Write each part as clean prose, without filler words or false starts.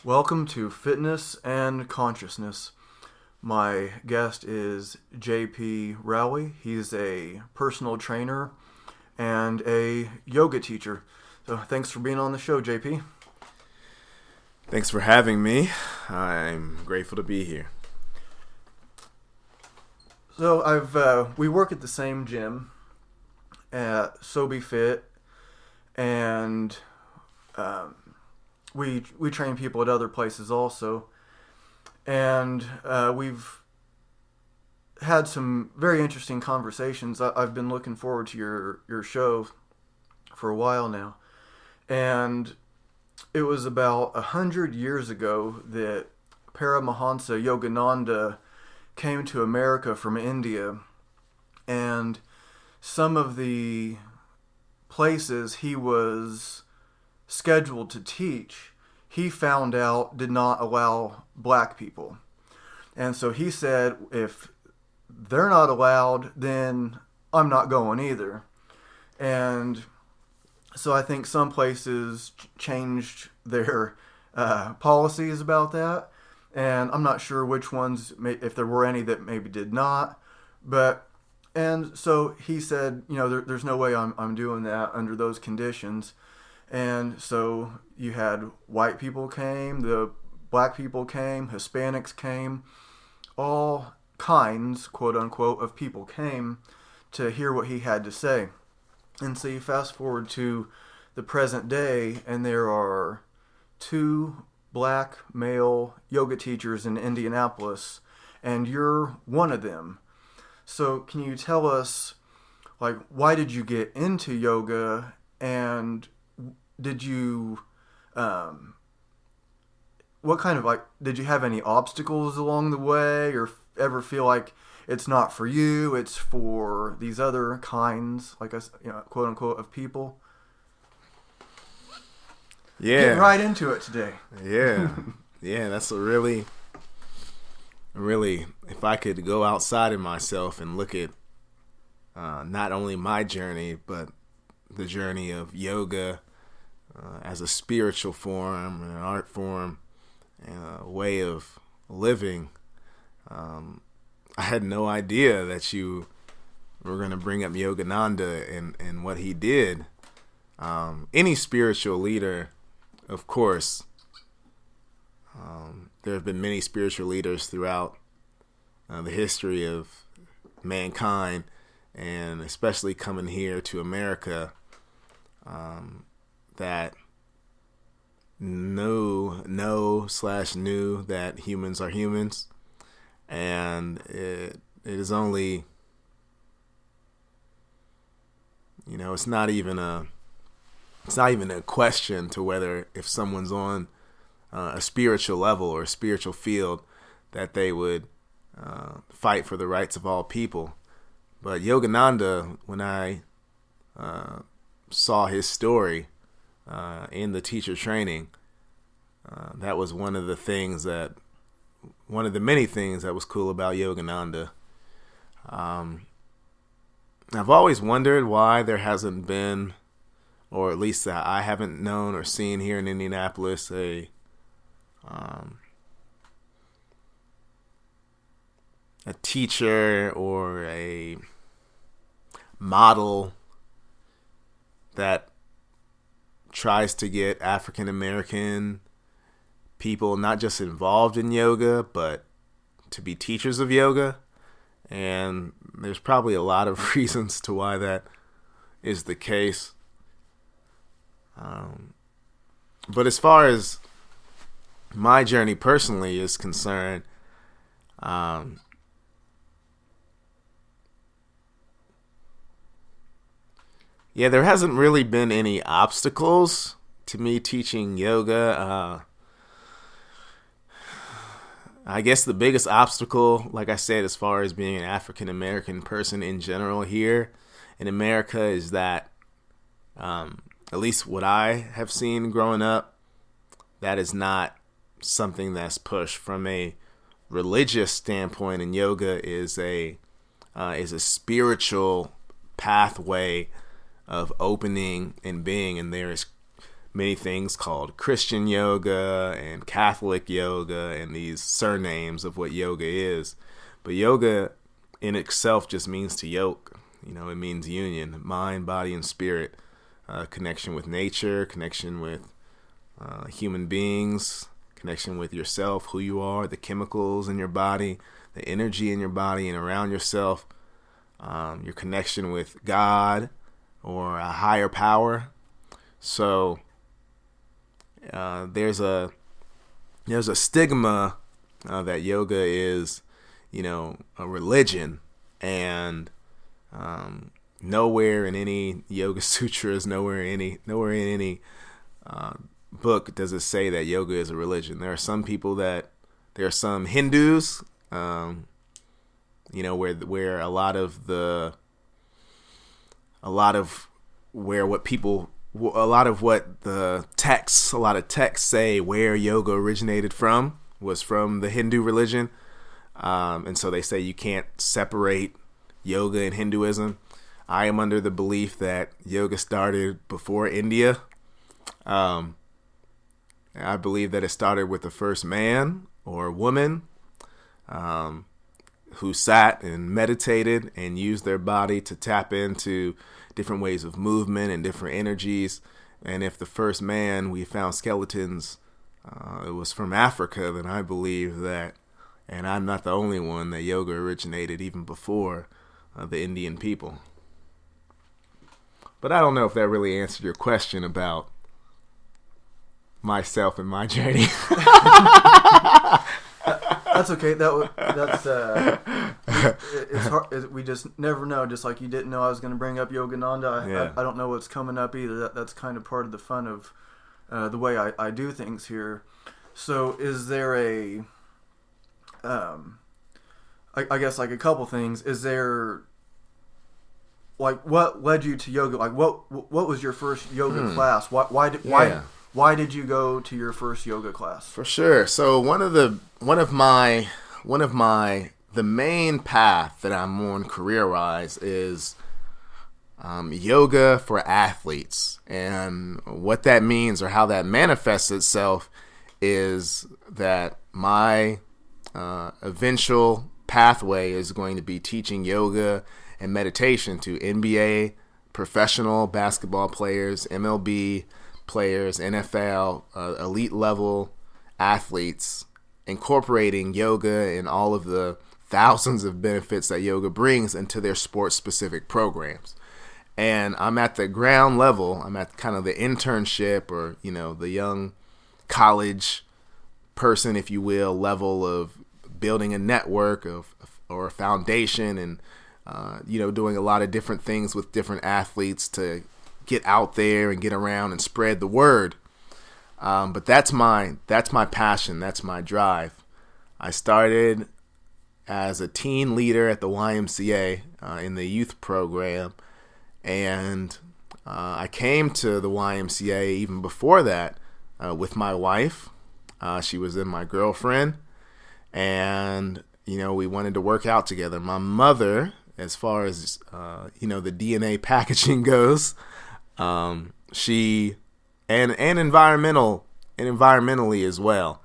Welcome to Fitness and Consciousness. My guest is J.P Rowley. He's a personal trainer and a yoga teacher. So thanks for being on the show, JP. Thanks for having me. I'm grateful to be here. So we work at the same gym at Sobe Fit, and we train people at other places also. And we've had some very interesting conversations. I've been looking forward to your show for a while now. And it was about 100 years ago that Paramahansa Yogananda came to America from India. And some of the places he was scheduled to teach, he found out did not allow black people. And so he said, if they're not allowed, then I'm not going either. And so I think some places changed their policies about that. And I'm not sure which ones, if there were any that maybe did not. And so he said, there's no way I'm doing that under those conditions. And so you had white people came, the black people came, Hispanics came, all kinds, quote unquote, of people came to hear what he had to say. And so you fast forward to the present day, and there are 2 black male yoga teachers in Indianapolis, and you're one of them. So can you tell us, why did you get into yoga, and did you, did you have any obstacles along the way, or ever feel like it's not for you, it's for these other kinds, quote unquote, of people? Yeah. Getting right into it today. Yeah. Yeah, that's a really, if I could go outside of myself and look at not only my journey, but the journey of yoga as a spiritual form, an art form, and a way of living. I had no idea that you were going to bring up Yogananda and what he did. Any spiritual leader, of course, there have been many spiritual leaders throughout the history of mankind, and especially coming here to America, that knew that humans are humans, and it is only, it's not even a question to whether, if someone's on a spiritual level or a spiritual field, that they would fight for the rights of all people. But Yogananda, when I saw his story in the teacher training, that was one of the many things that was cool about Yogananda. I've always wondered why there hasn't been, or at least that I haven't known or seen here in Indianapolis, a teacher or a model that tries to get African American people not just involved in yoga, but to be teachers of yoga. And there's probably a lot of reasons to why that is the case. But as far as my journey personally is concerned, there hasn't really been any obstacles to me teaching yoga. I guess the biggest obstacle, like I said, as far as being an African American person in general here in America, is that, at least what I have seen growing up, that is not something that's pushed from a religious standpoint. And yoga is a spiritual pathway of opening and being, and there is many things called Christian yoga and Catholic yoga and these surnames of what yoga is. But yoga in itself just means to yoke. You know, it means union, mind, body, and spirit. Connection with nature, connection with human beings, connection with yourself, who you are, the chemicals in your body, the energy in your body and around yourself, your connection with God or a higher power. So there's a stigma that yoga is, you know, a religion, and nowhere in any Yoga Sutras, nowhere in any book does it say that yoga is a religion. There are some Hindus, you know, where a lot of texts say where yoga originated from was from the Hindu religion, and so they say you can't separate yoga and Hinduism. I am under the belief that yoga started before India. I believe that it started with the first man or woman who sat and meditated and used their body to tap into different ways of movement and different energies. And if the first man, we found skeletons, it was from Africa, then I believe that, and I'm not the only one, that yoga originated even before the Indian people. But I don't know if that really answered your question about myself and my journey. That's okay. It's hard. We just never know. Just like you didn't know I was going to bring up Yogananda. I don't know what's coming up either. That's kind of part of the fun of the way I do things here. So is there I guess like a couple things. Is there, like, what led you to yoga? Like, what was your first yoga class? Why did you go to your first yoga class? For sure. So the main path that I'm on career-wise is yoga for athletes. And what that means, or how that manifests itself, is that my eventual pathway is going to be teaching yoga and meditation to NBA, professional basketball players, MLB players, NFL, elite level athletes, incorporating yoga and all of the thousands of benefits that yoga brings into their sports specific programs. And I'm at the ground level. I'm at kind of the internship, or, you know, the young college person, if you will, level of building a network or a foundation, and you know, doing a lot of different things with different athletes to get out there and get around and spread the word. But that's my passion. That's my drive. I started as a teen leader at the YMCA in the youth program, and I came to the YMCA even before that with my wife. She was then my girlfriend, and you know, we wanted to work out together. My mother, as far as you know, the DNA packaging goes, she and environmentally as well.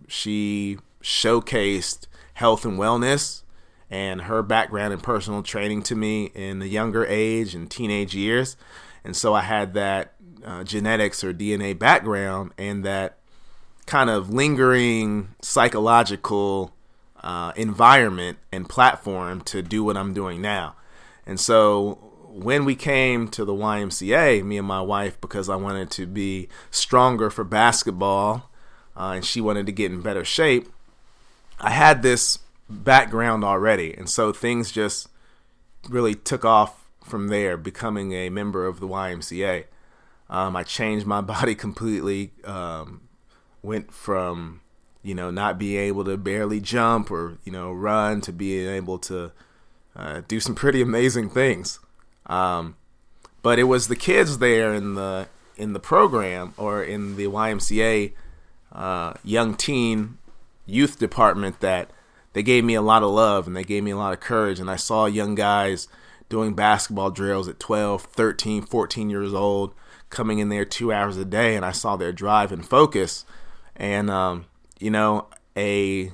She showcased health and wellness and her background in personal training to me in the younger age and teenage years. And so I had that genetics or DNA background and that kind of lingering psychological environment and platform to do what I'm doing now. And so when we came to the YMCA, me and my wife, because I wanted to be stronger for basketball and she wanted to get in better shape, I had this background already. And so things just really took off from there, becoming a member of the YMCA. I changed my body completely, went from, you know, not being able to barely jump or, you know, run to being able to do some pretty amazing things. But it was the kids there in the program, or in the YMCA young teen youth department, that they gave me a lot of love and they gave me a lot of courage. And I saw young guys doing basketball drills at 12, 13, 14 years old, coming in there 2 hours a day, and I saw their drive and focus. And, a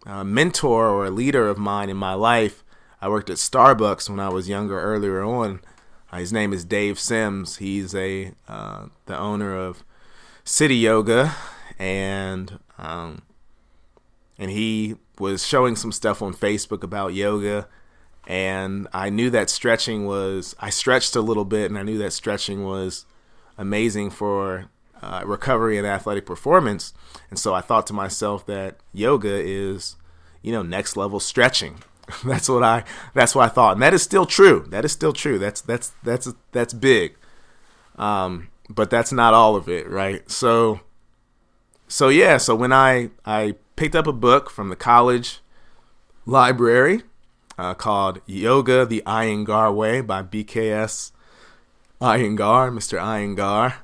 mentor or a leader of mine in my life, I worked at Starbucks when I was younger earlier on. His name is Dave Sims. He's the owner of City Yoga, and he was showing some stuff on Facebook about yoga, and I knew that I stretched a little bit, and I knew that stretching was amazing for recovery and athletic performance. And so I thought to myself that yoga is, next level stretching. That's what I thought. And that is still true. That's big. But that's not all of it, right? So when I picked up a book from the college library called Yoga the Iyengar Way by BKS Iyengar, Mr. Iyengar.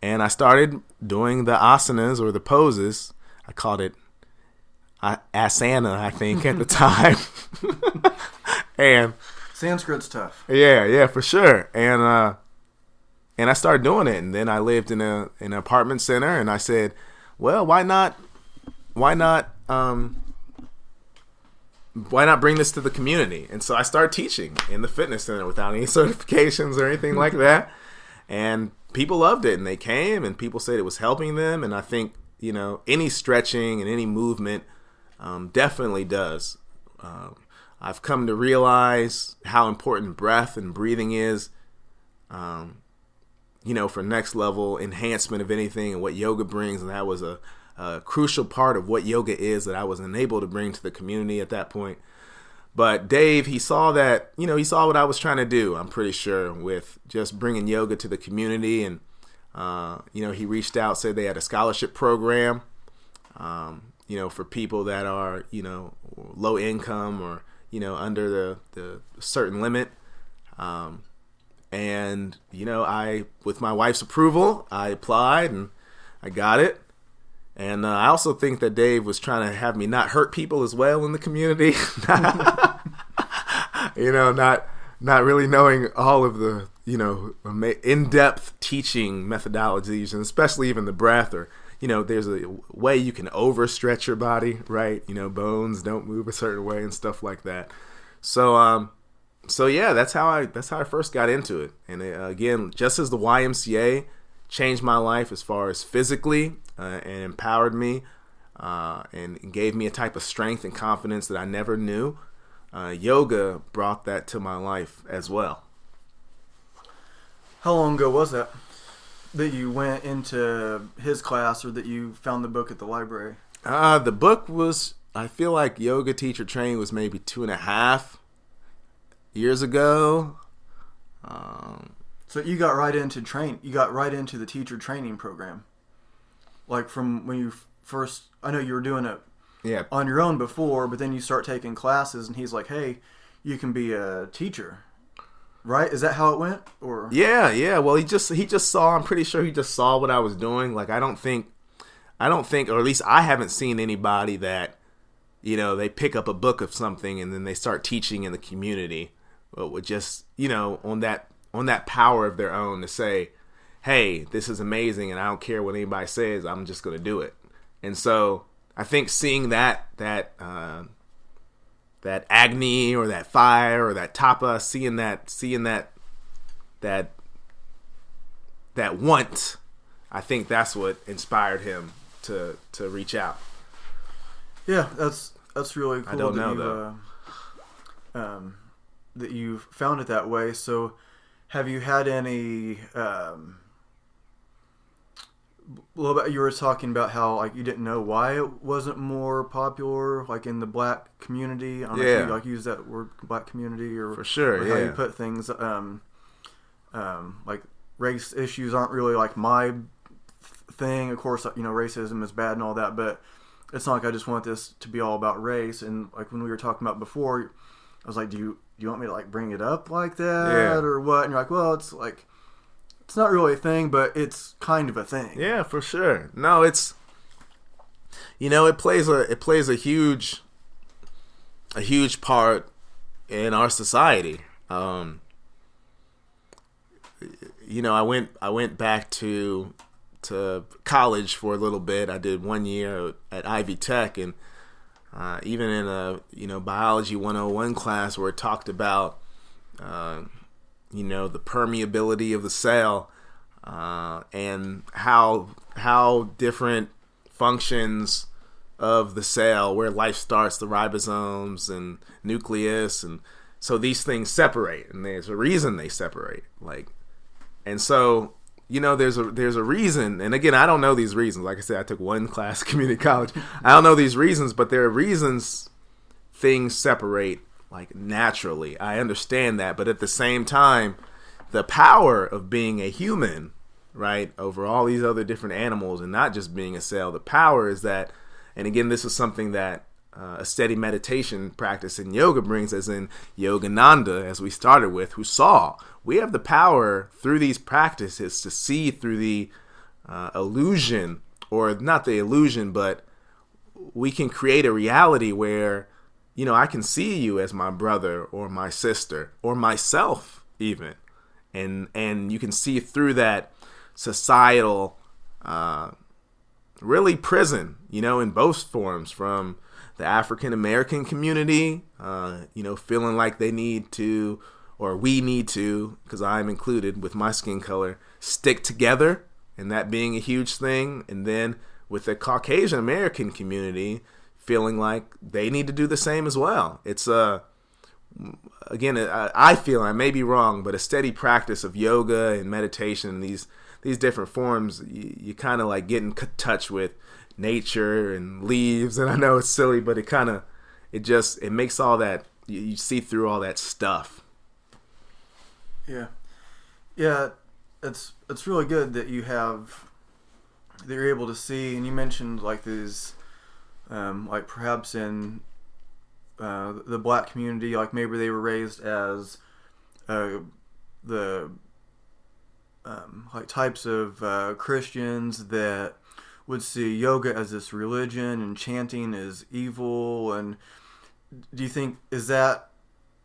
And I started doing the asanas or the poses. I called it asana, I think, at the time. And Sanskrit's tough. Yeah, for sure. And I started doing it. And then I lived in an apartment center, and I said, well, why not bring this to the community? And so I started teaching in the fitness center without any certifications or anything like that. And people loved it, and they came, and people said it was helping them. And I think, any stretching and any movement definitely does. I've come to realize how important breath and breathing is, for next level enhancement of anything and what yoga brings. And that was a crucial part of what yoga is that I wasn't able to bring to the community at that point. But Dave, he saw that, he saw what I was trying to do, I'm pretty sure, with just bringing yoga to the community. And, he reached out, said they had a scholarship program, for people that are, low income or, under the certain limit. And, with my wife's approval, I applied and I got it. And I also think that Dave was trying to have me not hurt people as well in the community. Not really knowing all of the, in-depth teaching methodologies, and especially even the breath, or, there's a way you can overstretch your body, right? Bones don't move a certain way and stuff like that. So yeah, that's how I first got into it. And again, just as the YMCA changed my life as far as physically and empowered me and gave me a type of strength and confidence that I never knew, yoga brought that to my life as well. How long ago was that you went into his class, or that you found the book at the library? The book was, I feel like yoga teacher training was maybe 2.5 years ago. So you got right into You got right into the teacher training program, like from when you first. I know you were doing it on your own before, but then you start taking classes, and he's like, "Hey, you can be a teacher." Right? Is that how it went? Or Well, he just saw. I'm pretty sure he just saw what I was doing. Like I don't think, or at least I haven't seen anybody that, they pick up a book of something and then they start teaching in the community, but with just, on that power of their own to say, hey, this is amazing, and I don't care what anybody says, I'm just going to do it. And so I think seeing that agni or that fire or that tapa, seeing that want, I think that's what inspired him to reach out. Yeah, that's really cool. I don't know that you found it that way. So have you had any you were talking about how like you didn't know why it wasn't more popular, like in the black community. I don't know if you like use that word, black community, or for sure, or how you put things. Like race issues aren't really like my thing. Of course, racism is bad and all that, but it's not like I just want this to be all about race. And like when we were talking about before, I was like, do you want me to like bring it up like that or what? And you're like, well, it's like. It's not really a thing, but it's kind of a thing. Yeah, for sure. No, it's it plays a huge part in our society. I went back to college for a little bit. I did 1 year at Ivy Tech, and even in a biology 101 class where it talked about the permeability of the cell, and how different functions of the cell, where life starts, the ribosomes and nucleus, and so these things separate, and there's a reason they separate. And so there's a reason, and again, I don't know these reasons. Like I said, I took one class at community college. I don't know these reasons, but there are reasons things separate naturally. I understand that, but at the same time, the power of being a human, right, over all these other different animals, and not just being a cell, the power is that, and again, this is something that a steady meditation practice in yoga brings, as in Yogananda, as we started with, who saw we have the power through these practices to see through the illusion, or not the illusion, but we can create a reality where, I can see you as my brother or my sister or myself even. And you can see through that societal, really prison, in both forms, from the African American community, feeling like they need to, or we need to, because I'm included with my skin color, stick together, and that being a huge thing. And then with the Caucasian American community, feeling like they need to do the same as well. It's again, I feel, I may be wrong, but a steady practice of yoga and meditation, these different forms, you kind of get in touch with nature and leaves. And I know it's silly, but it makes all that, you see through all that stuff. Yeah. It's really good that you're able to see, and you mentioned these, perhaps in the black community, maybe they were raised as the types of Christians that would see yoga as this religion and chanting as evil. And do you think, is that,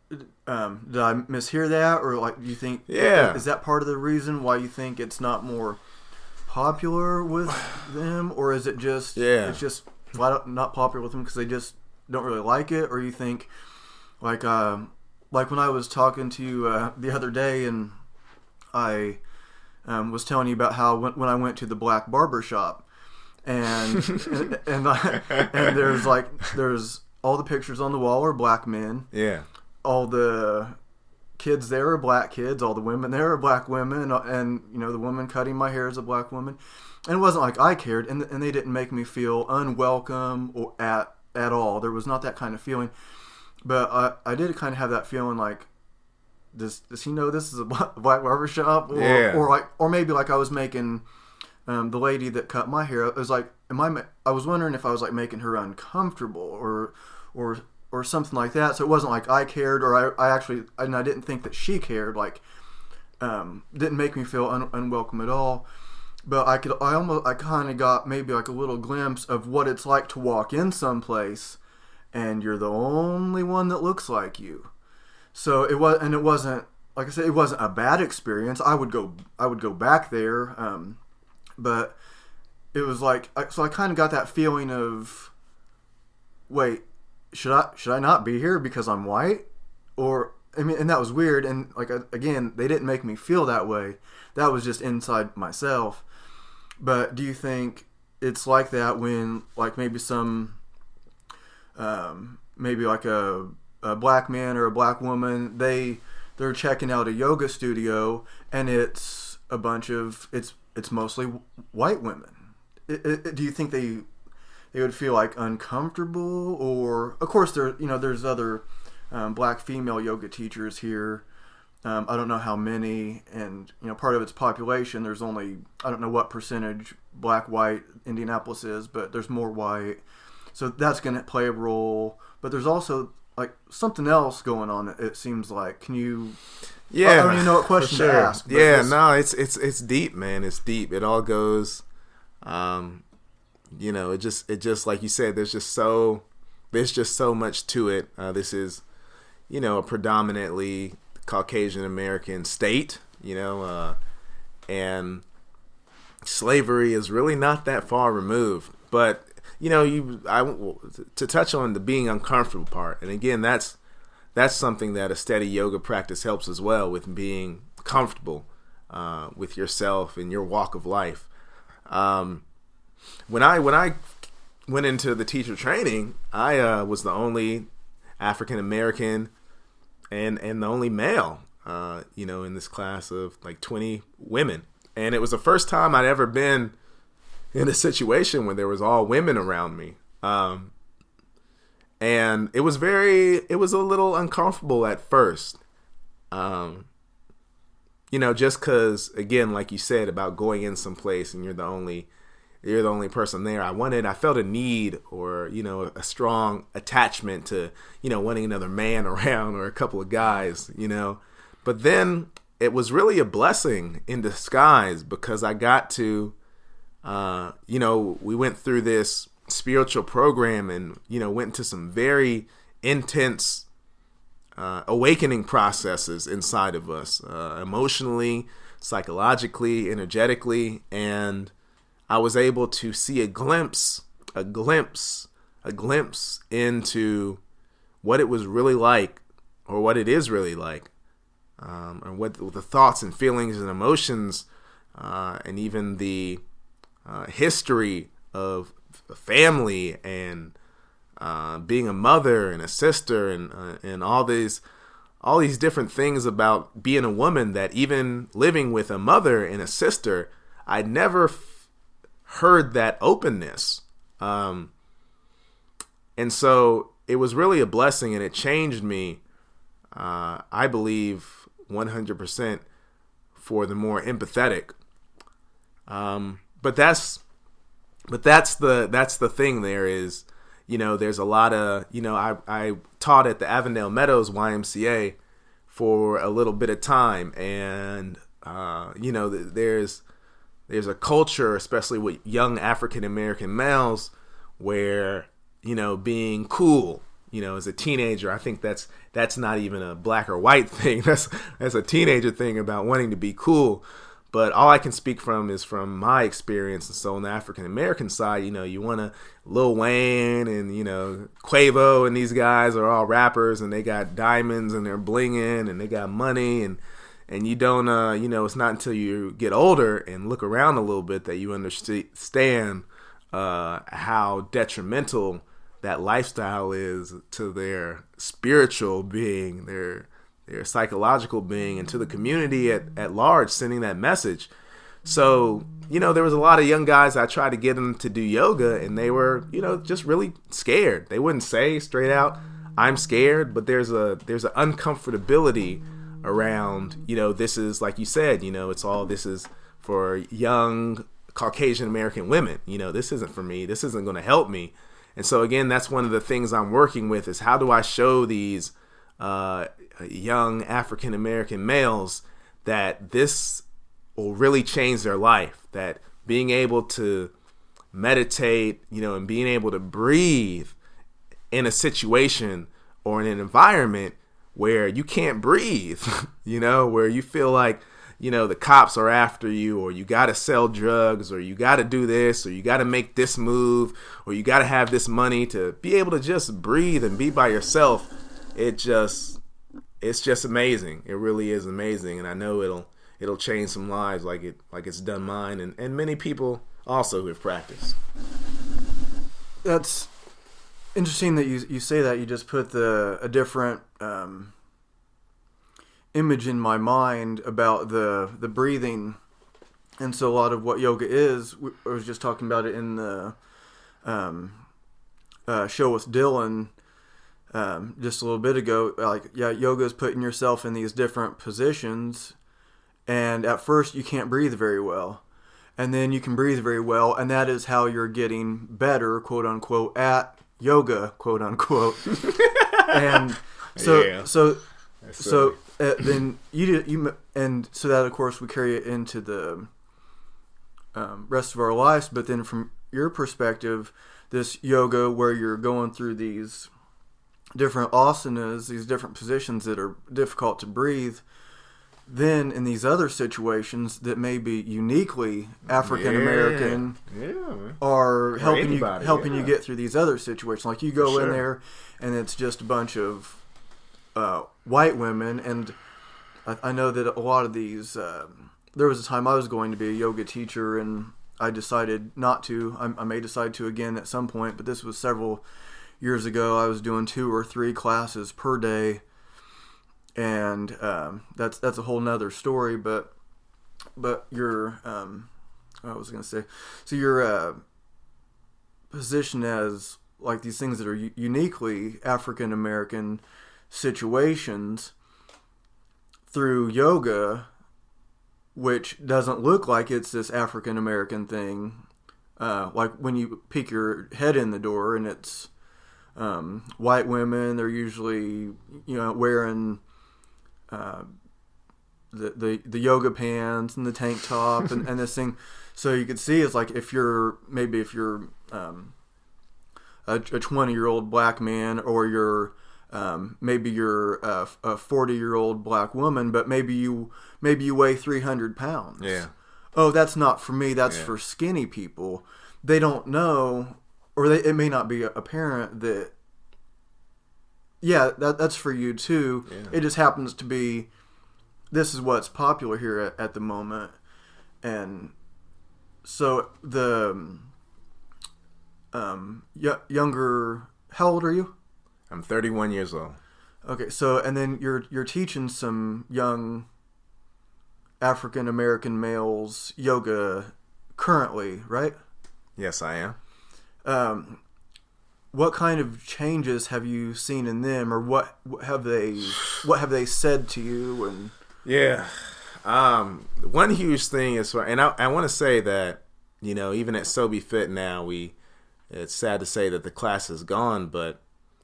did I mishear that, or do you think, is that part of the reason why you think it's not more popular with them, or is it just it's just not popular with them because they just don't really like it? Or you think when I was talking to you the other day, and I was telling you about how when I went to the black barber shop, and and there's all the pictures on the wall are black men. Yeah. All the kids there are black kids. All the women there are black women. And the woman cutting my hair is a black woman. And it wasn't like I cared, and they didn't make me feel unwelcome or at all. There was not that kind of feeling. But I did kind of have that feeling does he know this is a black barber shop? Or maybe I was making the lady that cut my hair, it was I was wondering if I was making her uncomfortable or something like that. So it wasn't like I cared, or I actually, and I didn't think that she cared, didn't make me feel unwelcome at all. But I kind of got maybe a little glimpse of what it's like to walk in someplace and you're the only one that looks like you. So it wasn't, like I said, it wasn't a bad experience. I would go back there. But it was so I kind of got that feeling of, wait, should I not be here because I'm white? Or, and that was weird. And again, they didn't make me feel that way. That was just inside myself. But do you think it's like that when maybe some, maybe a black man or a black woman, they're checking out a yoga studio and it's a bunch of, it's mostly white women. Do you think they would feel uncomfortable? Or of course there's other black female yoga teachers here. I don't know how many, and part of its population, there's only, I don't know what percentage black white Indianapolis is, but there's more white, so that's going to play a role. But there's also something else going on, it seems like. Can you? Yeah, I don't even know what question to ask. Yeah, no, it's deep, man. It's deep. It all goes, it just like you said. There's just so much to it. This is, a predominantly Caucasian American state, and slavery is really not that far removed. But to touch on the being uncomfortable part, and again, that's something that a steady yoga practice helps as well, with being comfortable with yourself and your walk of life. When I went into the teacher training, I was the only African American and the only male, in this class of like 20 women. And it was the first time I'd ever been in a situation where there was all women around me. And it was a little uncomfortable at first. Just cause again, like you said about going in someplace and you're the only person there. I felt a need or, a strong attachment to, wanting another man around or a couple of guys, but then it was really a blessing in disguise because I got to, we went through this spiritual program and, went into some very intense awakening processes inside of us, emotionally, psychologically, energetically. And I was able to see a glimpse into what it was really like, or what it is really like, and what the thoughts and feelings and emotions, and even the history of family and being a mother and a sister and all these different things about being a woman, that even living with a mother and a sister, I never heard that openness. And so it was really a blessing, and it changed me, I believe 100% for the more empathetic. But that's the thing. There is, there's a lot of, I taught at the Avondale Meadows YMCA for a little bit of time, and there's a culture, especially with young African American males, where being cool, as a teenager, I think that's not even a black or white thing. That's a teenager thing about wanting to be cool. But all I can speak from is from my experience. And so on the African American side, you want to Lil Wayne and, Quavo and these guys are all rappers and they got diamonds and they're blinging and they got money and you don't, it's not until you get older and look around a little bit that you understand how detrimental that lifestyle is to their spiritual being, their psychological being, and to the community at large, sending that message. So, there was a lot of young guys, I tried to get them to do yoga, and they were, just really scared. They wouldn't say straight out, I'm scared, but there's an uncomfortability around, this is, like you said, this is for young Caucasian American women. This isn't for me. This isn't going to help me. And so, again, that's one of the things I'm working with, is how do I show these young African American males that this will really change their life, that being able to meditate, and being able to breathe in a situation or in an environment where you can't breathe, where you feel like, the cops are after you, or you got to sell drugs, or you got to do this, or you got to make this move, or you got to have this money to be able to just breathe and be by yourself. It's just amazing. It really is amazing. And I know it'll change some lives like it's done mine and many people also who have practiced. That's interesting that you say that. You just put a different image in my mind about the breathing. And so a lot of what yoga is, I was just talking about it in the show with Dylan just a little bit ago. Yoga is putting yourself in these different positions, and at first you can't breathe very well, and then you can breathe very well, and that is how you're getting better, quote unquote, at yoga, quote unquote. And so then you and so that of course we carry it into the rest of our lives. But then from your perspective, this yoga where you're going through these different asanas, these different positions that are difficult to breathe, then in these other situations that may be uniquely African American are helping you get through these other situations. Like you go in there and it's just a bunch of white women, and I know that a lot of these there was a time I was going to be a yoga teacher, and I decided not to. I may decide to again at some point, but this was several years ago. I was doing 2 or 3 classes per day, and that's a whole nother story. But your I was going to say, so your position as like these things that are uniquely African American situations through yoga, which doesn't look like it's this African American thing. Like when you peek your head in the door and it's white women, they're usually wearing the yoga pants and the tank top and this thing. So you could see it's like if you're a 20-year-old black man, or you're maybe you're a 40-year-old black woman, but maybe you weigh 300 pounds. Yeah. Oh, that's not for me. That's for skinny people. They don't know, or it may not be apparent that. Yeah, that's for you too. Yeah. It just happens to be. This is what's popular here at the moment, and so the younger. How old are you? I'm 31 years old. Okay, so and then you're teaching some young African American males yoga currently, right? Yes, I am. What kind of changes have you seen in them, or what have they said to you? And one huge thing is, and I want to say that even at Sobe Fit now, it's sad to say that the class is gone, but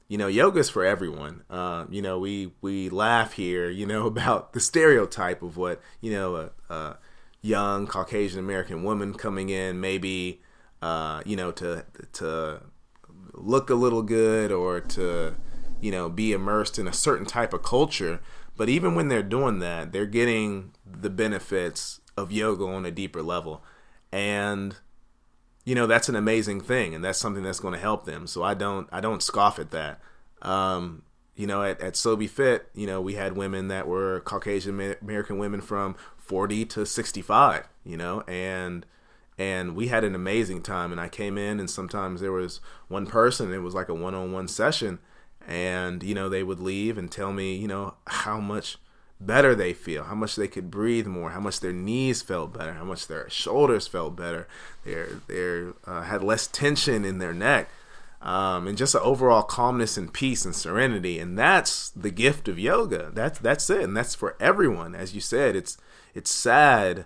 yoga is for everyone. We laugh here, about the stereotype of what, a young Caucasian American woman coming in, maybe, to look a little good, or to, be immersed in a certain type of culture. But even when they're doing that, they're getting the benefits of yoga on a deeper level. And that's an amazing thing, and that's something that's going to help them. So I don't scoff at that. At Sobe Fit, we had women that were Caucasian American women from 40 to 65, and we had an amazing time. And I came in, and sometimes there was one person, it was like a one-on-one session, and they would leave and tell me, how much better they feel, how much they could breathe more, how much their knees felt better, how much their shoulders felt better, they had less tension in their neck, and just an overall calmness and peace and serenity. And that's the gift of yoga. That's it, and that's for everyone. As you said, it's sad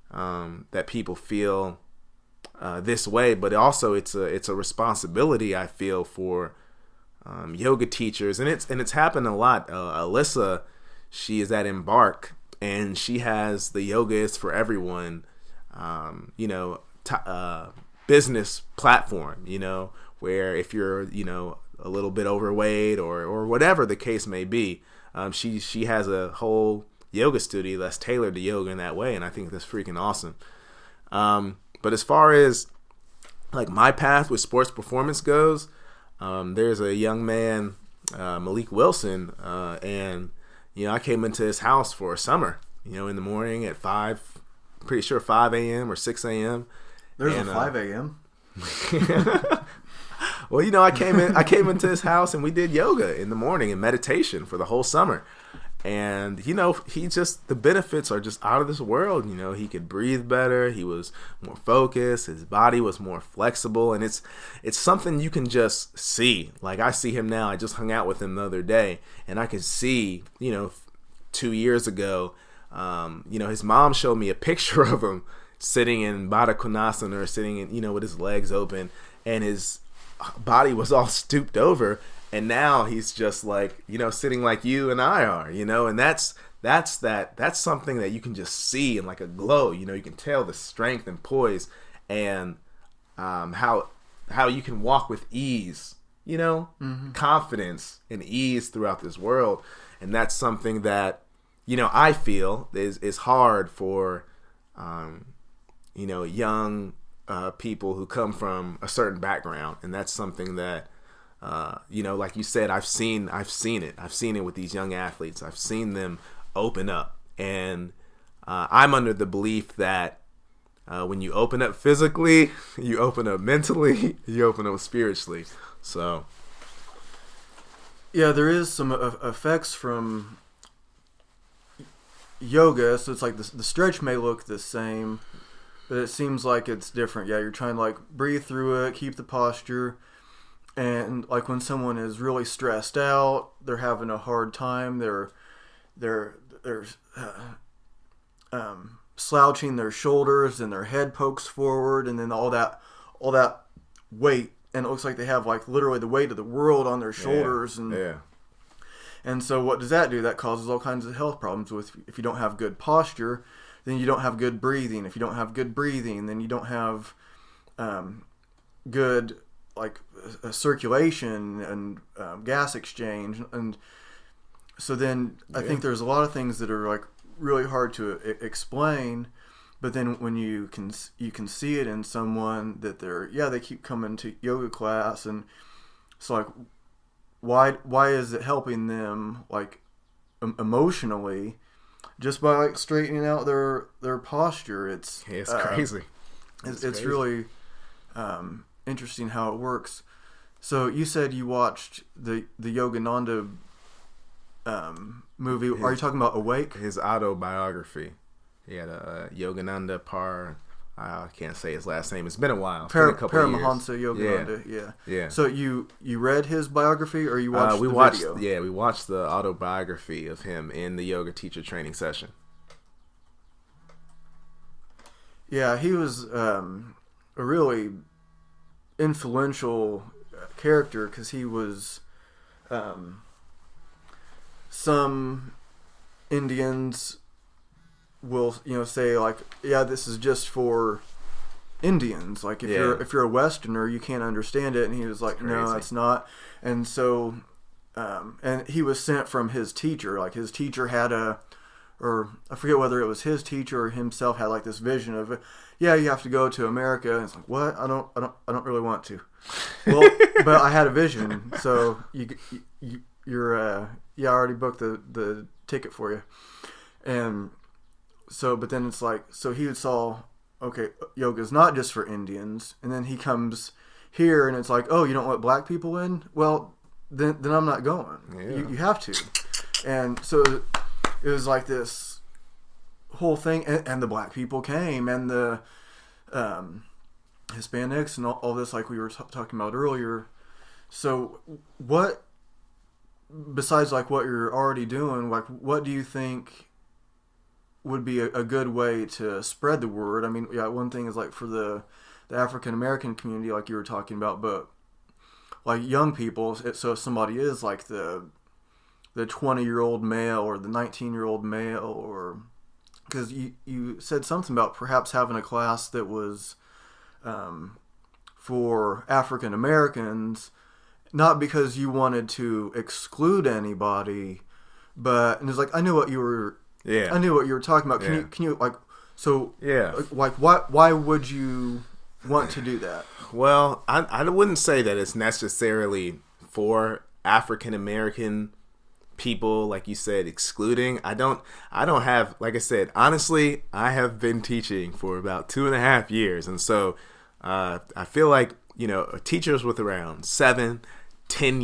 that people feel this way, but also it's a responsibility, I feel, for yoga teachers, and it's happened a lot. Alyssa, she is at Embark, and she has the Yoga is for Everyone, business platform, where if you're, a little bit overweight or whatever the case may be, she has a whole yoga studio that's tailored to yoga in that way, and I think that's freaking awesome. But as far as like my path with sports performance goes, there's a young man, Malik Wilson, and I came into his house for a summer, in the morning at 5 a.m. or 6 a.m. There's a 5 a.m. Well, I came into his house and we did yoga in the morning and meditation for the whole summer. And, the benefits are just out of this world. He could breathe better. He was more focused. His body was more flexible. And it's something you can just see. Like, I see him now. I just hung out with him the other day. And I could see, 2 years ago, his mom showed me a picture of him sitting in Baddha Konasana, or sitting in, with his legs open. And his body was all stooped over. And now he's just like, sitting like you and I are, and that's something that you can just see in like a glow. You can tell the strength and poise, and how you can walk with ease, confidence and ease throughout this world. And that's something that, I feel is hard for, young people who come from a certain background, and that's something that, like you said, I've seen it. I've seen it with these young athletes. I've seen them open up, and I'm under the belief that when you open up physically, you open up mentally, you open up spiritually. So, yeah, there is some effects from yoga. So it's like the stretch may look the same, but it seems like it's different. Yeah, you're trying to like breathe through it, keep the posture. And like when someone is really stressed out, they're having a hard time. They're slouching their shoulders, and their head pokes forward, and then all that weight, and it looks like they have like literally the weight of the world on their shoulders. And so what does that do? That causes all kinds of health problems. If you don't have good posture, then you don't have good breathing. If you don't have good breathing, then you don't have good like circulation and gas exchange. And so then I think there's a lot of things that are like really hard to explain, but then when you can see it in someone that they keep coming to yoga class, and it's like, why is it helping them like emotionally just by like straightening out their posture? It's crazy. It's crazy. Really interesting how it works. So you said you watched the Yogananda movie. Are you talking about Awake? His autobiography. He had a Yogananda I can't say his last name. It's been a while. It's been a couple Paramahansa Yogananda. Yeah. So you read his biography, or you watched video? Yeah, we watched the autobiography of him in the yoga teacher training session. Yeah, he was a really influential character, because he was some Indians will say like, yeah, this is just for Indians, like if you're a Westerner you can't understand it, and he was like, no, it's not. And so and he was sent from his teacher. Like his teacher had or I forget whether it was his teacher or himself had like this vision of, yeah, you have to go to America. And it's like, what? I don't really want to. Well, but I had a vision, so you're I already booked the ticket for you. And so, but then it's like, so he saw, okay, yoga's not just for Indians, and then he comes here, and it's like, oh, you don't let black people in? Well, then I'm not going. Yeah. You have to. And so it was like this whole thing, and the black people came, and the Hispanics, and all this, like we were talking about earlier. So what, besides like what you're already doing, like what do you think would be a good way to spread the word? I mean, yeah, one thing is like for the African American community, like you were talking about, but like young people. So if somebody is like the 20-year-old male or the 19-year-old male, or because you said something about perhaps having a class that was for African Americans, not because you wanted to exclude anybody, but, and it's like, I knew what you were talking about. Can you like, so like why would you want to do that? Well, I wouldn't say that it's necessarily for African American people, like you said, excluding. I don't have, like I said, honestly, I have been teaching for about 2.5 years, and so I feel like teachers with around 7-10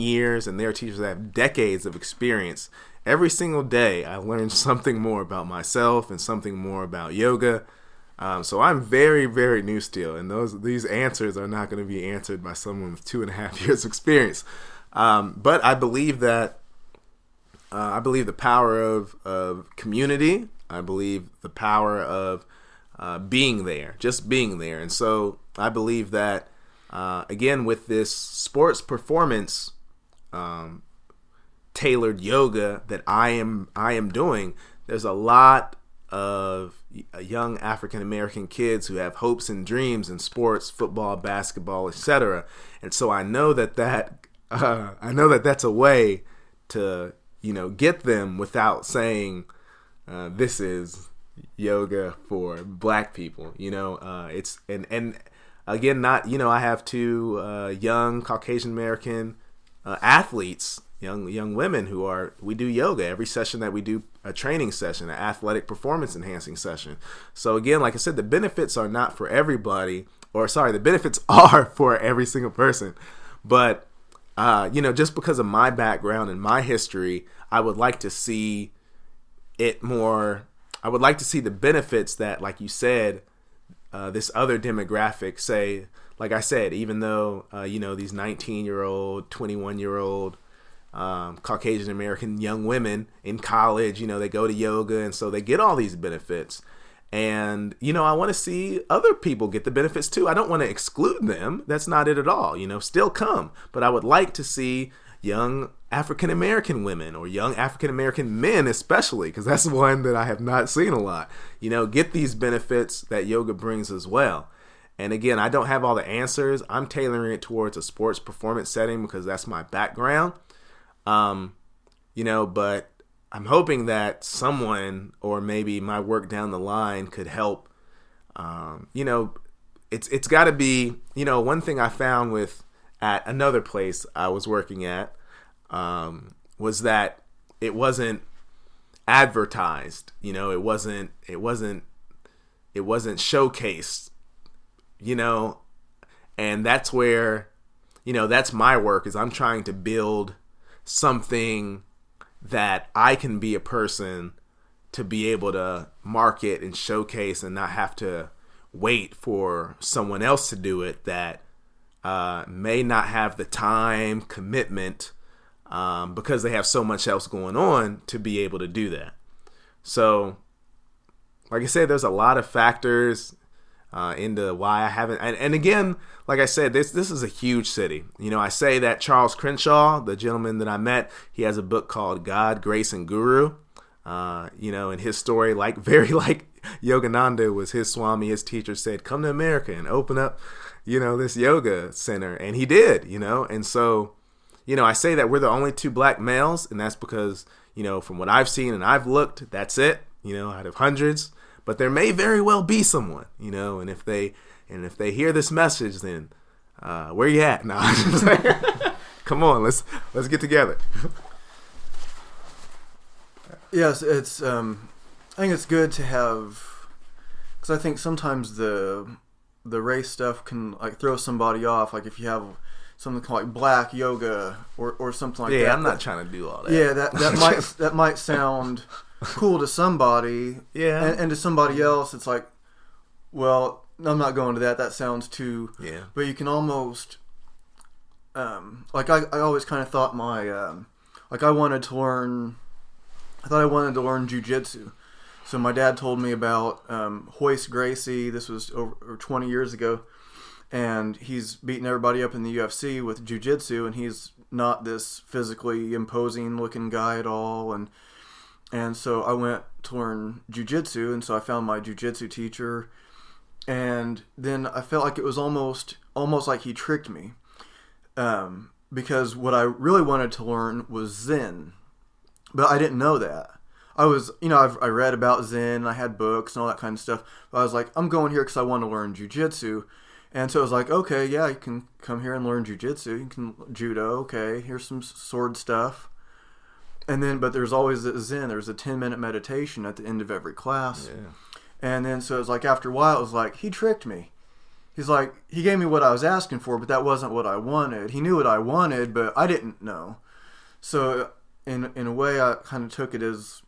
years, and there are teachers that have decades of experience. Every single day, I learn something more about myself and something more about yoga. So I'm very, very new still, and these answers are not going to be answered by someone with 2.5 years experience. But I believe that the power of community. I believe the power of being there, just being there. And so I believe that, again, with this sports performance tailored yoga that I am doing, there's a lot of young African American kids who have hopes and dreams in sports, football, basketball, etc. And so I know that's a way to get them without saying this is yoga for black people. It's and again, not I have two young Caucasian American athletes, young women we do yoga every session that we do, a training session, an athletic performance enhancing session. So again, like I said, the benefits are not for everybody, the benefits are for every single person. But just because of my background and my history, I would like to see it more. I would like to see the benefits that, like you said, this other demographic, say, like I said, even though, these 19-year-old, 21-year-old Caucasian American young women in college, they go to yoga, and so they get all these benefits. And, I want to see other people get the benefits too. I don't want to exclude them. That's not it at all. Still come. But I would like to see young African American women, or young African American men especially, because that's one that I have not seen a lot, get these benefits that yoga brings as well. And again, I don't have all the answers. I'm tailoring it towards a sports performance setting because that's my background. But I'm hoping that someone, or maybe my work down the line, could help. It's got to be, one thing I found at another place I was working at, was that it wasn't advertised. It wasn't showcased. And that's where, that's my work, is I'm trying to build something that I can be a person to be able to market and showcase, and not have to wait for someone else to do it that may not have the time commitment, because they have so much else going on, to be able to do that. So, like I said, there's a lot of factors into why I haven't. And again, like I said, this is a huge city. I say that Charles Crenshaw, the gentleman that I met, he has a book called God, Grace, and Guru. And his story, very like Yogananda was his Swami, his teacher, said, come to America and open up, this yoga center. And he did, And so, I say that we're the only two black males, and that's because, from what I've seen and I've looked, that's it, out of hundreds. But there may very well be someone, and if they hear this message, then where you at? No, come on, let's get together. Yes, it's. I think it's good to have, because I think sometimes the race stuff can throw somebody off. Like if you have something called black yoga or something like that. Yeah, I'm not trying to do all that. Yeah, that might sound cool to somebody. Yeah, and to somebody else, it's like, well, I'm not going to that. That sounds too. Yeah. But you can almost, I always kind of thought I wanted to learn. I thought I wanted to learn jiu-jitsu. So my dad told me about Hoist Gracie. This was over 20 years ago. And he's beating everybody up in the UFC with jiu-jitsu. And he's not this physically imposing looking guy at all. And so I went to learn jiu-jitsu. And so I found my jiu-jitsu teacher. And then I felt like it was almost like he tricked me. Because what I really wanted to learn was Zen. But I didn't know that. I was, I read about Zen, I had books and all that kind of stuff. But I was like, I'm going here because I want to learn jiu-jitsu. And so I was like, okay, yeah, you can come here and learn jiu-jitsu. You can judo, okay, here's some sword stuff. And then, but there's always Zen. There's a 10-minute meditation at the end of every class. Yeah. And then, so it was like, after a while, it was like, he tricked me. He's like, he gave me what I was asking for, but that wasn't what I wanted. He knew what I wanted, but I didn't know. So in a way, I kind of took it as,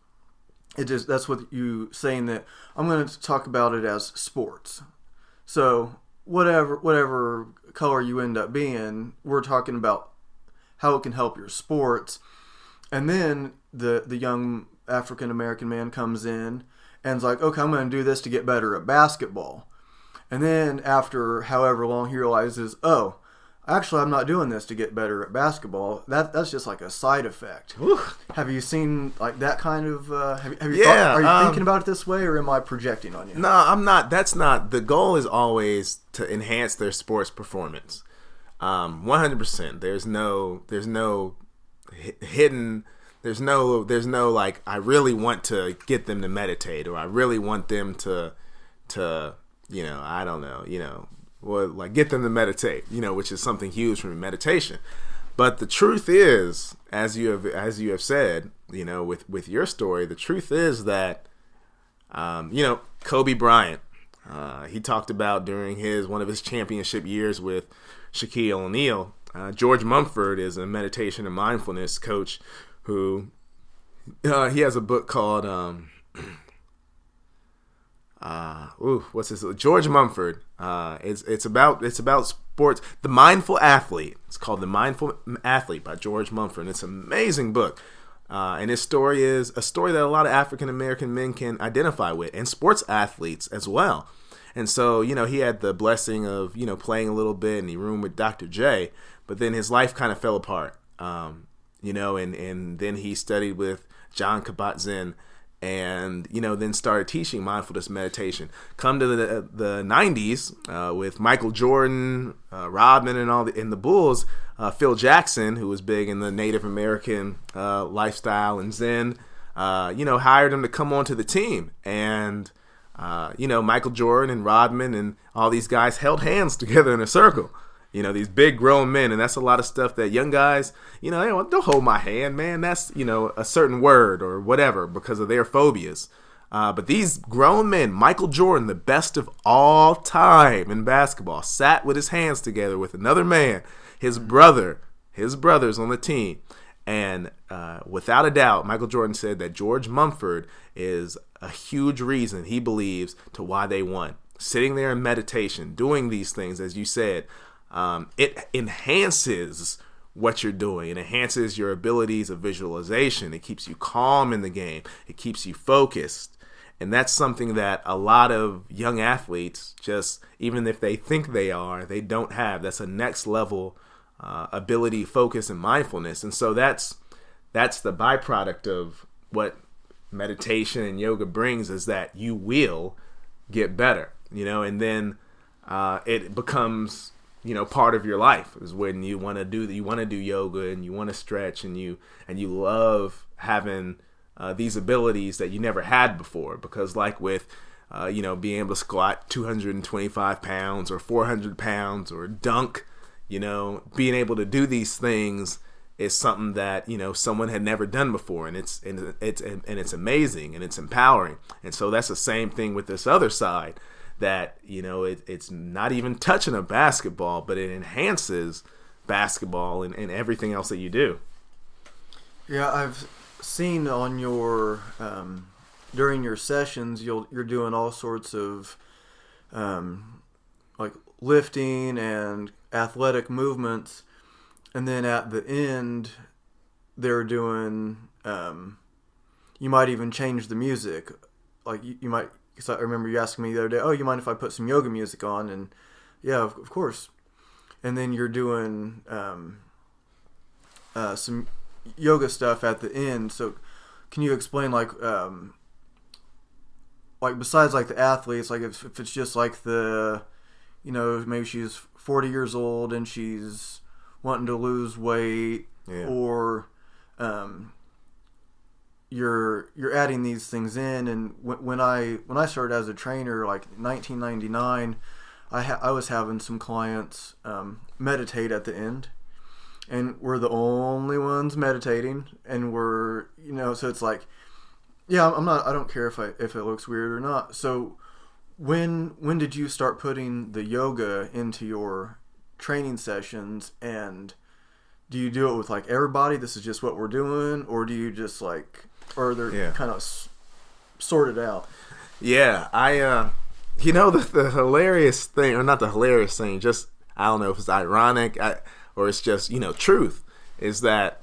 that's what you saying, that I'm going to talk about it as sports. So whatever color you end up being, we're talking about how it can help your sports. And then the young African American man comes in and is like, okay, I'm going to do this to get better at basketball. And then after however long, he realizes, oh, actually, I'm not doing this to get better at basketball. That's just like a side effect. Ooh. Have you seen like that kind of? Have you thought, are you thinking about it this way, or am I projecting on you? No, I'm not. That's not. The goal is always to enhance their sports performance. 100%. There's no hidden There's no like, I really want to get them to meditate, or I really want them to I don't know, well, like, get them to meditate, which is something huge for me, meditation. But the truth is, as you have said, with your story, the truth is that, Kobe Bryant, he talked about during one of his championship years with Shaquille O'Neal. George Mumford is a meditation and mindfulness coach who he has a book called what's this? George Mumford. It's about sports. The Mindful Athlete. It's called The Mindful Athlete by George Mumford. And it's an amazing book. And his story is a story that a lot of African American men can identify with, and sports athletes as well. And so, he had the blessing of, playing a little bit, and he roomed with Dr. J, but then his life kind of fell apart. And then he studied with John Kabat-Zinn, and then started teaching mindfulness meditation. Come to the 90s with Michael Jordan, Rodman, and in the Bulls, Phil Jackson, who was big in the Native American lifestyle and Zen, hired him to come onto the team. And Michael Jordan and Rodman and all these guys held hands together in a circle. These big grown men, and that's a lot of stuff that young guys, they don't hold my hand, man. That's, a certain word or whatever because of their phobias. But these grown men, Michael Jordan, the best of all time in basketball, sat with his hands together with another man, his brothers on the team. And without a doubt, Michael Jordan said that George Mumford is a huge reason, he believes, to why they won. Sitting there in meditation, doing these things, as you said, it enhances what you're doing. It enhances your abilities of visualization. It keeps you calm in the game. It keeps you focused. And that's something that a lot of young athletes, just even if they think they are, they don't have. That's a next level ability, focus, and mindfulness. And so that's the byproduct of what meditation and yoga brings, is that you will get better, and then it becomes part of your life, is when you want to do yoga, and you want to stretch, and you love having these abilities that you never had before. Because like with being able to squat 225 pounds or 400 pounds or dunk, being able to do these things is something that someone had never done before, and it's amazing, and it's empowering. And so that's the same thing with this other side, that it's not even touching a basketball, but it enhances basketball and everything else that you do. Yeah, I've seen on your during your sessions, you're doing all sorts of like lifting and athletic movements, and then at the end they're doing you might even change the music, like you might. Because I remember you asking me the other day, oh, you mind if I put some yoga music on? And yeah, of course. And then you're doing some yoga stuff at the end. So can you explain, like besides like the athletes, like if it's just like the, maybe she's 40 years old and she's wanting to lose weight, yeah, or you're adding these things in. And when I started as a trainer, like 1999, I was having some clients meditate at the end, and we're the only ones meditating, and we're so it's like, yeah, I don't care if it looks weird or not. So when did you start putting the yoga into your training sessions, and do you do it with like everybody, this is just what we're doing, or do you just like, or they're kind of sorted out? Yeah, I the hilarious thing, or not the hilarious thing, just I don't know if it's ironic or it's just truth, is that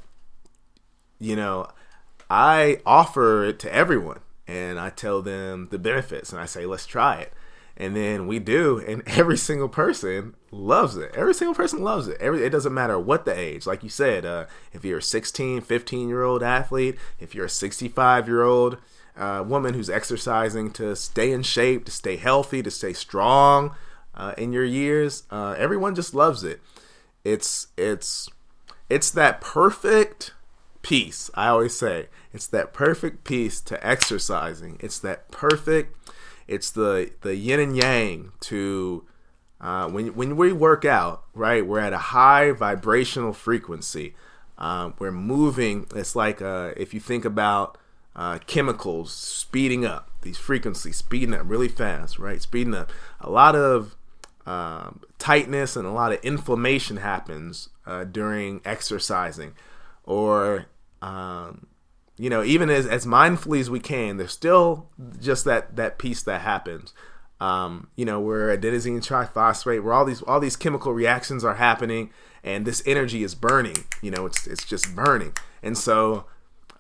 I offer it to everyone, and I tell them the benefits, and I say, let's try it. And then we do, and every single person loves it. Every single person loves it. It doesn't matter what the age. Like you said, if you're a 16, 15-year-old athlete, if you're a 65-year-old woman who's exercising to stay in shape, to stay healthy, to stay strong in your years, everyone just loves it. It's that perfect peace. I always say it's that perfect peace to exercising. It's that perfect. It's the yin and yang to when we work out, right? We're at a high vibrational frequency. We're moving. It's like if you think about chemicals speeding up, these frequencies speeding up really fast, right? Speeding up. A lot of tightness and a lot of inflammation happens during exercising, or even as mindfully as we can, there's still just that piece that happens. Where adenosine triphosphate, where all these chemical reactions are happening, and this energy is burning. It's just burning. And so,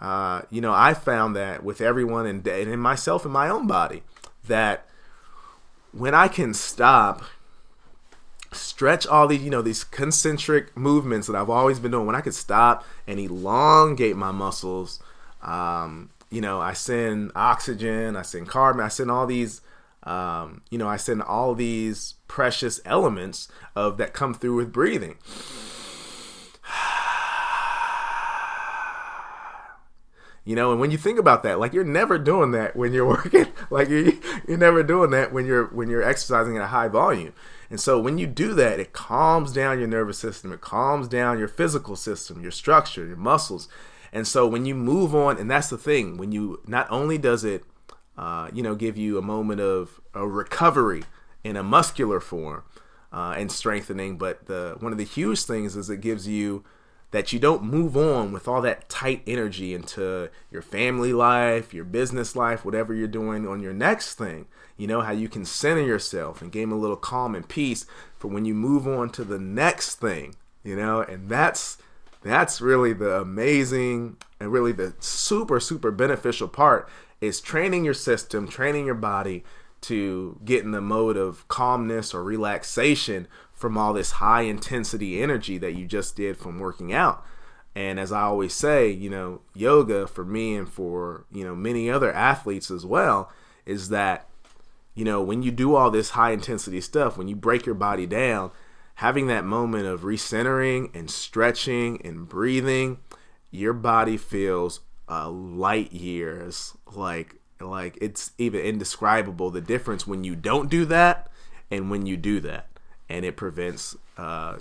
I found that with everyone and in myself in my own body, that when I can stop, stretch all these concentric movements that I've always been doing, when I could stop and elongate my muscles, I send oxygen, I send carbon, I send all these, I send all these precious elements that come through with breathing. And when you think about that, like, you're never doing that when you're working, like you're never doing that when you're exercising at a high volume. And so when you do that, it calms down your nervous system. It calms down your physical system, your structure, your muscles. And so when you move on, and that's the thing, when you, not only does it, give you a moment of a recovery in a muscular form and strengthening, but one of the huge things is it gives you that you don't move on with all that tight energy into your family life, your business life, whatever you're doing on your next thing. How you can center yourself and gain a little calm and peace for when you move on to the next thing, and that's really the amazing and really the super, super beneficial part, is training your system, training your body to get in the mode of calmness or relaxation from all this high intensity energy that you just did from working out. And as I always say, yoga for me and for, many other athletes as well, is that, when you do all this high intensity stuff, when you break your body down, having that moment of recentering and stretching and breathing, your body feels light years, like it's even indescribable, the difference when you don't do that and when you do that. And it prevents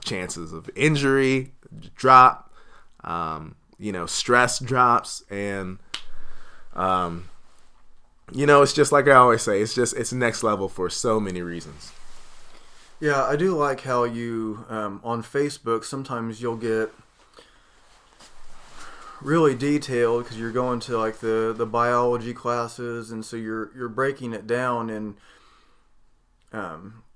chances of injury drop, stress drops, and it's just like I always say, it's next level for so many reasons. Yeah, I do like how you on Facebook sometimes you'll get really detailed because you're going to like the biology classes, and so you're breaking it down in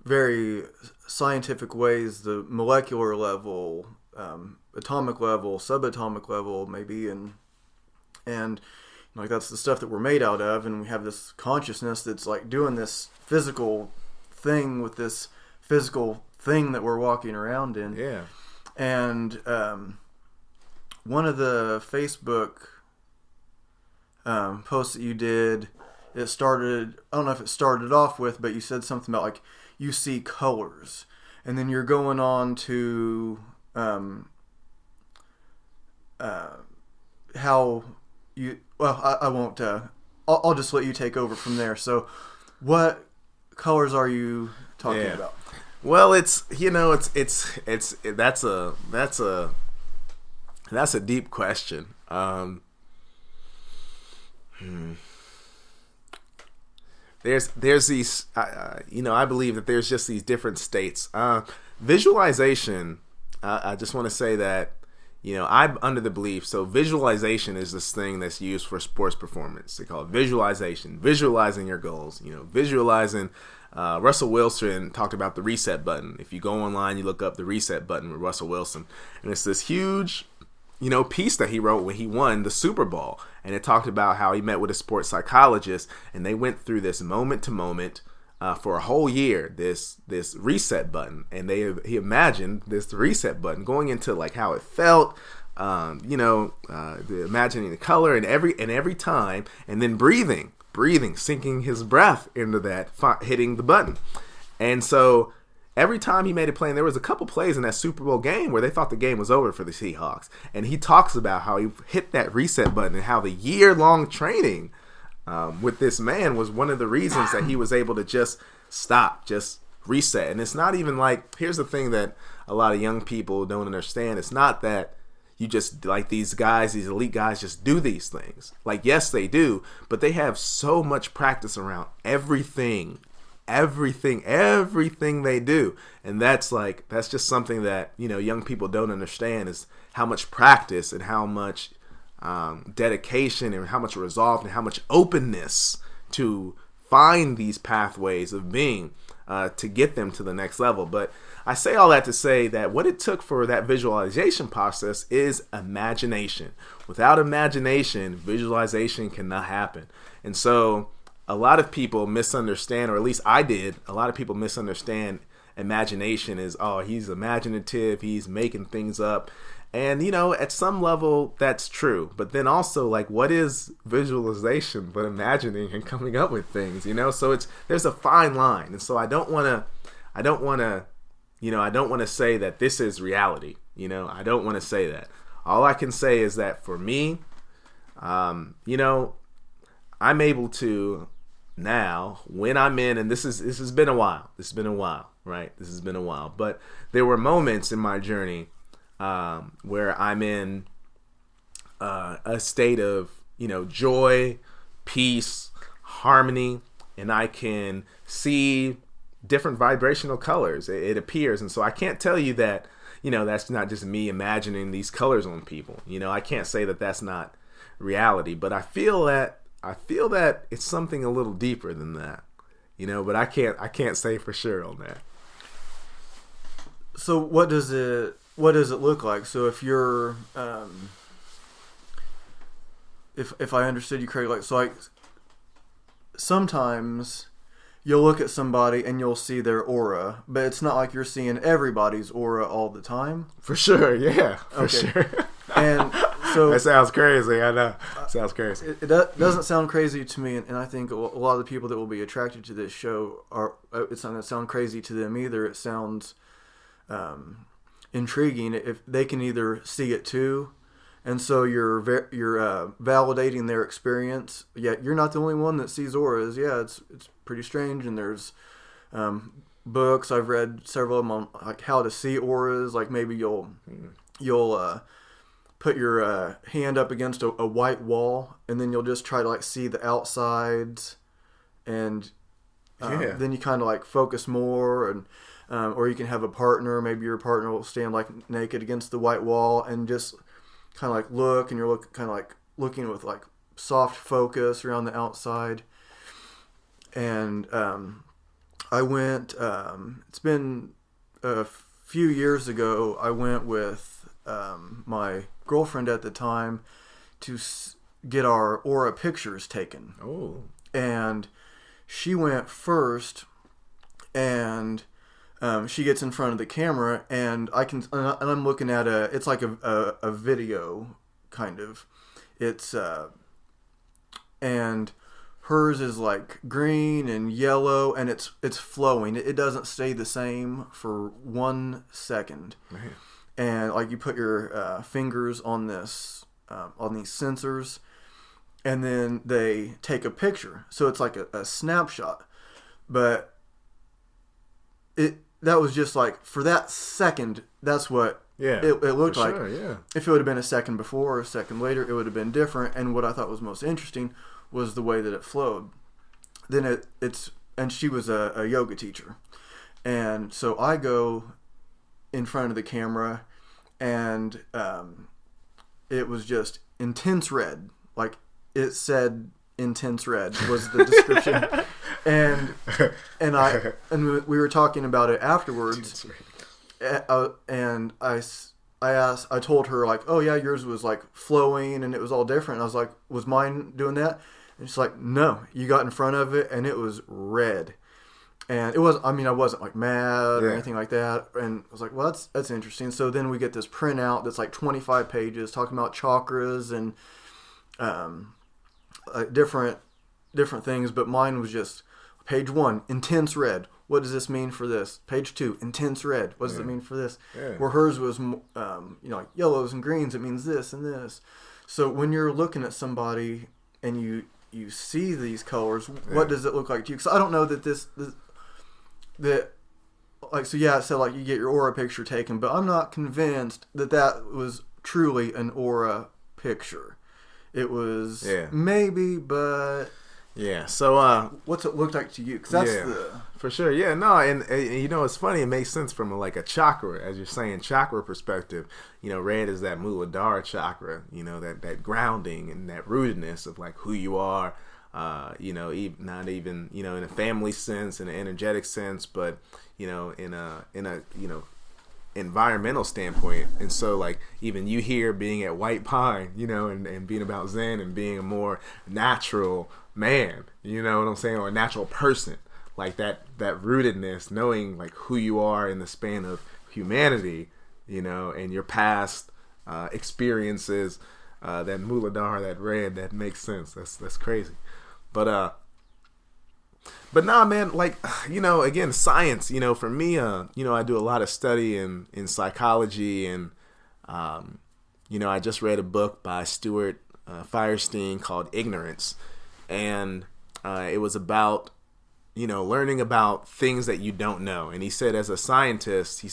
very scientific ways, the molecular level, atomic level, subatomic level maybe, and like that's the stuff that we're made out of, and we have this consciousness that's like doing this physical thing with this physical thing that we're walking around in. Yeah. And one of the Facebook posts that you did, I don't know if it started off with, but you said something about like you see colors, and then you're going on to how you, I won't, I'll just let you take over from there. So what colors are you talking about? Well, that's a deep question. There's these, I believe that there's just these different states. Visualization, I just want to say that, I'm under the belief, so visualization is this thing that's used for sports performance. They call it visualization, visualizing your goals, visualizing. Russell Wilson talked about the reset button. If you go online, you look up the reset button with Russell Wilson, and it's this huge, piece that he wrote when he won the Super Bowl. And it talked about how he met with a sports psychologist, and they went through this moment to moment for a whole year, this reset button. And he imagined this reset button going into like how it felt, imagining the color and every time, and then breathing, sinking his breath into that, hitting the button. And so every time he made a play, and there was a couple plays in that Super Bowl game where they thought the game was over for the Seahawks. And he talks about how he hit that reset button and how the year-long training with this man was one of the reasons that he was able to just stop, just reset. And it's not even like, here's the thing that a lot of young people don't understand. It's not that you just, like, these guys, these elite guys just do these things. Like, yes, they do, but they have so much practice around everything they do. And that's just something that, young people don't understand, is how much practice and how much dedication and how much resolve and how much openness to find these pathways of being to get them to the next level. But I say all that to say that what it took for that visualization process is imagination. Without imagination, visualization cannot happen. And so a lot of people misunderstand, or at least I did, a lot of people misunderstand imagination as, oh, he's imaginative, he's making things up. And, at some level, that's true. But then also, like, what is visualization but imagining and coming up with things, So there's a fine line. And so I don't want to say that this is reality. I don't want to say that. All I can say is that for me, I'm able to now, when I'm in, and this has been a while, right? This has been a while. But there were moments in my journey where I'm in a state of, joy, peace, harmony, and I can see different vibrational colors. It appears. And so I can't tell you that, that's not just me imagining these colors on people. I can't say that that's not reality, but I feel that it's something a little deeper than that, but I can't say for sure on that. So what does it look like? So if you're, if I understood you correctly, sometimes you'll look at somebody and you'll see their aura, but it's not like you're seeing everybody's aura all the time. For sure, yeah, for sure. And so that sounds crazy. I know, sounds crazy. It doesn't sound crazy to me, and I think a lot of the people that will be attracted to this show it's not going to sound crazy to them either. It sounds intriguing if they can either see it too, and so you're validating their experience. Yet you're not the only one that sees auras. Yeah, it's pretty strange, and there's books I've read several of them on like how to see auras. Like maybe you'll put your hand up against a white wall, and then you'll just try to like see the outsides, and then you kind of like focus more, and or you can have a partner. Maybe your partner will stand like naked against the white wall and just kind of like look, and you're kind of like looking with like soft focus around the outside. And I went. It's been a few years ago. I went with my girlfriend at the time to get our aura pictures taken. Oh. And she went first, and she gets in front of the camera, and I'm looking at it's like a video kind of. It's and hers is like green and yellow, and it's flowing. It doesn't stay the same for 1 second. Man. And like you put your fingers on this on these sensors, and then they take a picture. So it's like a snapshot. But that was just like for that second. That's what it looked like. Sure, yeah. If it would have been a second before or a second later, it would have been different. And what I thought was most interesting was the way that it flowed. Then and she was a yoga teacher, and so I go in front of the camera, and it was just intense red. Like it said intense red was the description. and we were talking about it afterwards. And I told her like, oh yeah, yours was like flowing and it was all different. And I was like, was mine doing that? And she's like, no, you got in front of it and it was red. And it was, I wasn't like mad or anything like that. And I was like, well, that's interesting. So then we get this printout that's like 25 pages talking about chakras and different things. But mine was just page 1, intense red. what does this mean for this? Page 2, intense red. What does it mean for this? Yeah. Where hers was, like yellows and greens, it means this and this. So when you're looking at somebody and you see these colors, what does it look like to you? Because I don't know that it said like you get your aura picture taken, but I'm not convinced that was truly an aura picture. It was maybe, but yeah. So what's it look like to you? Because that's for sure. Yeah, no, and it's funny. It makes sense from a chakra, as you're saying, chakra perspective. Red is that Muladhara chakra. That grounding and that rootedness of like who you are. Not even in a family sense, in an energetic sense, but in a environmental standpoint. And so like even you here being at White Pine, and being about Zen and being a more natural man, you know what I'm saying, or a natural person, like that rootedness, knowing like who you are in the span of humanity, and your past experiences, that Muladhara, that red, that makes sense. That's crazy. But nah, man, like, again, science, for me, I do a lot of study in psychology, and, I just read a book by Stuart Firestein called Ignorance, and it was about, learning about things that you don't know. And he said, as a scientist,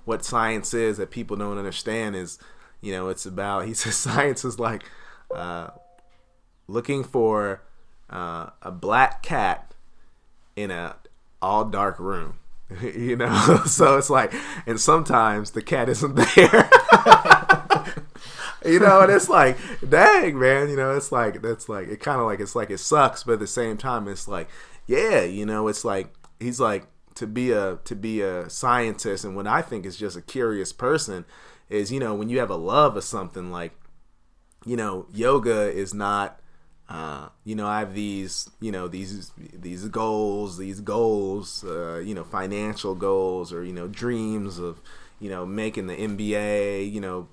what science is that people don't understand is, it's about, he says, science is like looking for a black cat in a all dark room, so it's like, and sometimes the cat isn't there, and it's like, dang, man, it's like, that's like, it kind of like, it's like, it sucks, but at the same time, it's like, yeah, it's like, he's like, to be a scientist, and what I think is just a curious person is, when you have a love of something, like, yoga is not, I have these goals, financial goals, or, dreams of, making the NBA,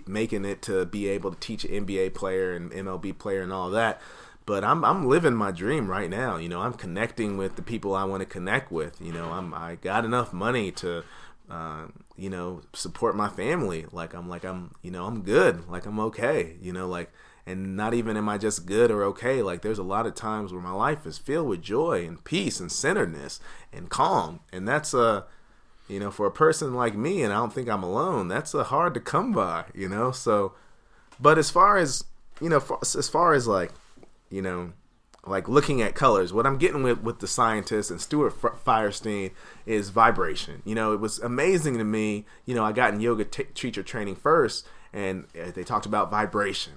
making it to be able to teach an NBA player and MLB player and all of that. But I'm living my dream right now. I'm connecting with the people I want to connect with. I got enough money to, support my family. I'm good. Like, I'm okay. And not even am I just good or okay. Like, there's a lot of times where my life is filled with joy and peace and centeredness and calm. And that's for a person like me, and I don't think I'm alone, that's hard to come by, So, but as far as, like looking at colors, what I'm getting with the scientist and Stuart Firestein is vibration. It was amazing to me. I got in yoga teacher training first, and they talked about vibration.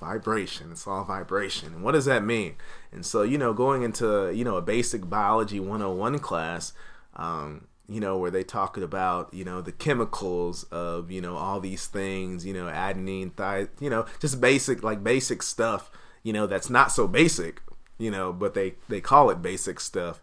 Vibration. It's all vibration. And what does that mean? And so, going into, a basic biology 101 class, where they talked about, the chemicals of, all these things, adenine, just basic stuff, that's not so basic, but they call it basic stuff,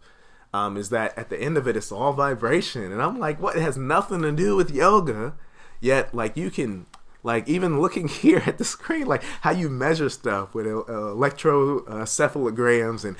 is that at the end of it, it's all vibration. And I'm like, what? It has nothing to do with yoga, yet, like, you can, like, even looking here at the screen, like how you measure stuff with electrocephalograms and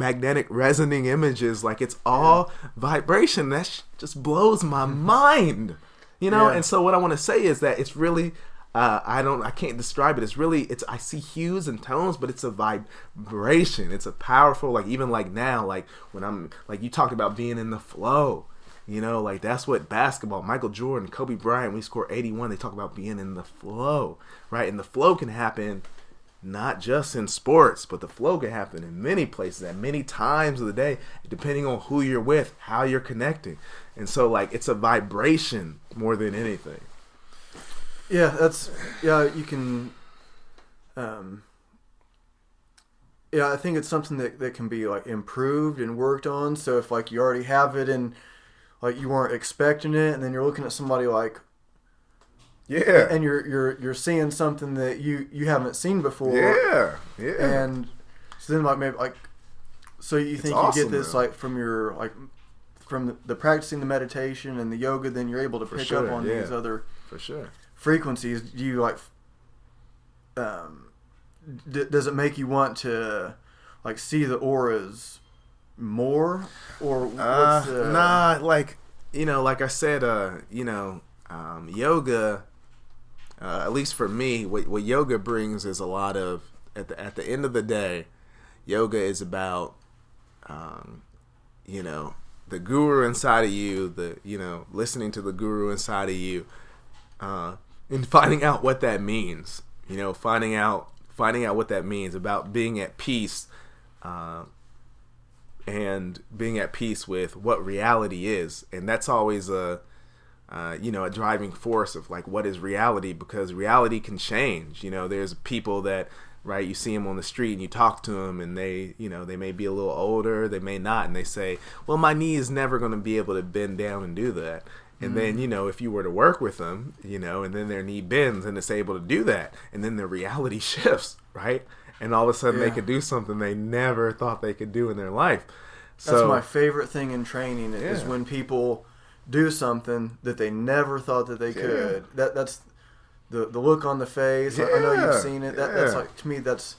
magnetic resonating images, like it's all vibration. That just blows my mind, And so what I want to say is that it's really, I can't describe it. I see hues and tones, but it's a vibration. It's a powerful, like, even like now, like when I'm, like, you talked about being in the flow. Like that's what basketball, Michael Jordan, Kobe Bryant, we score 81, they talk about being in the flow, right? And the flow can happen not just in sports, but the flow can happen in many places at many times of the day, depending on who you're with, how you're connecting. And so, like, it's a vibration more than anything. Yeah, you can, I think it's something that can be, like, improved and worked on. So if, like, you already have it and, like, you weren't expecting it, and then you're looking at somebody like, and you're seeing something that you haven't seen before, and so then, like, maybe, like, so you think awesome, you get this, like, from your, like, from the practicing the meditation and the yoga, then you're able to pick up on these other frequencies. Do you, like, does it make you want to, like, see the auras more, or what's nah, like like I said, yoga, at least for me, what yoga brings is a lot of at the end of the day, yoga is about the guru inside of you, listening to the guru inside of you, and finding out what that means. Finding out what that means about being at peace, and being at peace with what reality is, and that's always a driving force of like what is reality, because reality can change. There's people that, right, you see them on the street and you talk to them, and they may be a little older, they may not, and they say, well, my knee is never going to be able to bend down and do that. And then, if you were to work with them, and then their knee bends and it's able to do that, and then their reality shifts, right? And all of a sudden they could do something they never thought they could do in their life. That's my favorite thing in training is when people do something that they never thought that they could. That's the look on the face. I know you've seen it. That's like, to me, that's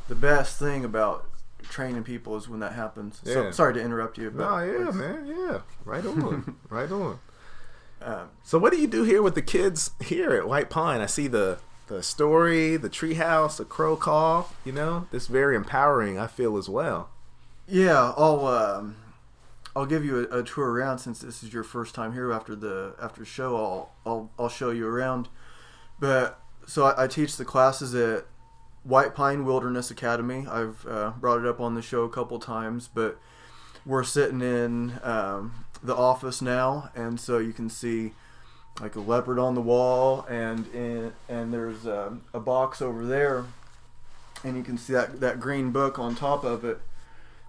the best thing about training people is when that happens. So sorry to interrupt you. But right on. Right on. So what do you do here with the kids here at White Pine? I see the story, the treehouse, the crow call. This very empowering, I feel, as well. Yeah, I'll give you a tour around since this is your first time here. After the show, I'll show you around. But so I teach the classes at White Pine Wilderness Academy. I've brought it up on the show a couple times, but we're sitting in the office now, and so you can see like a leopard on the wall, and there's a box over there, and you can see that green book on top of it.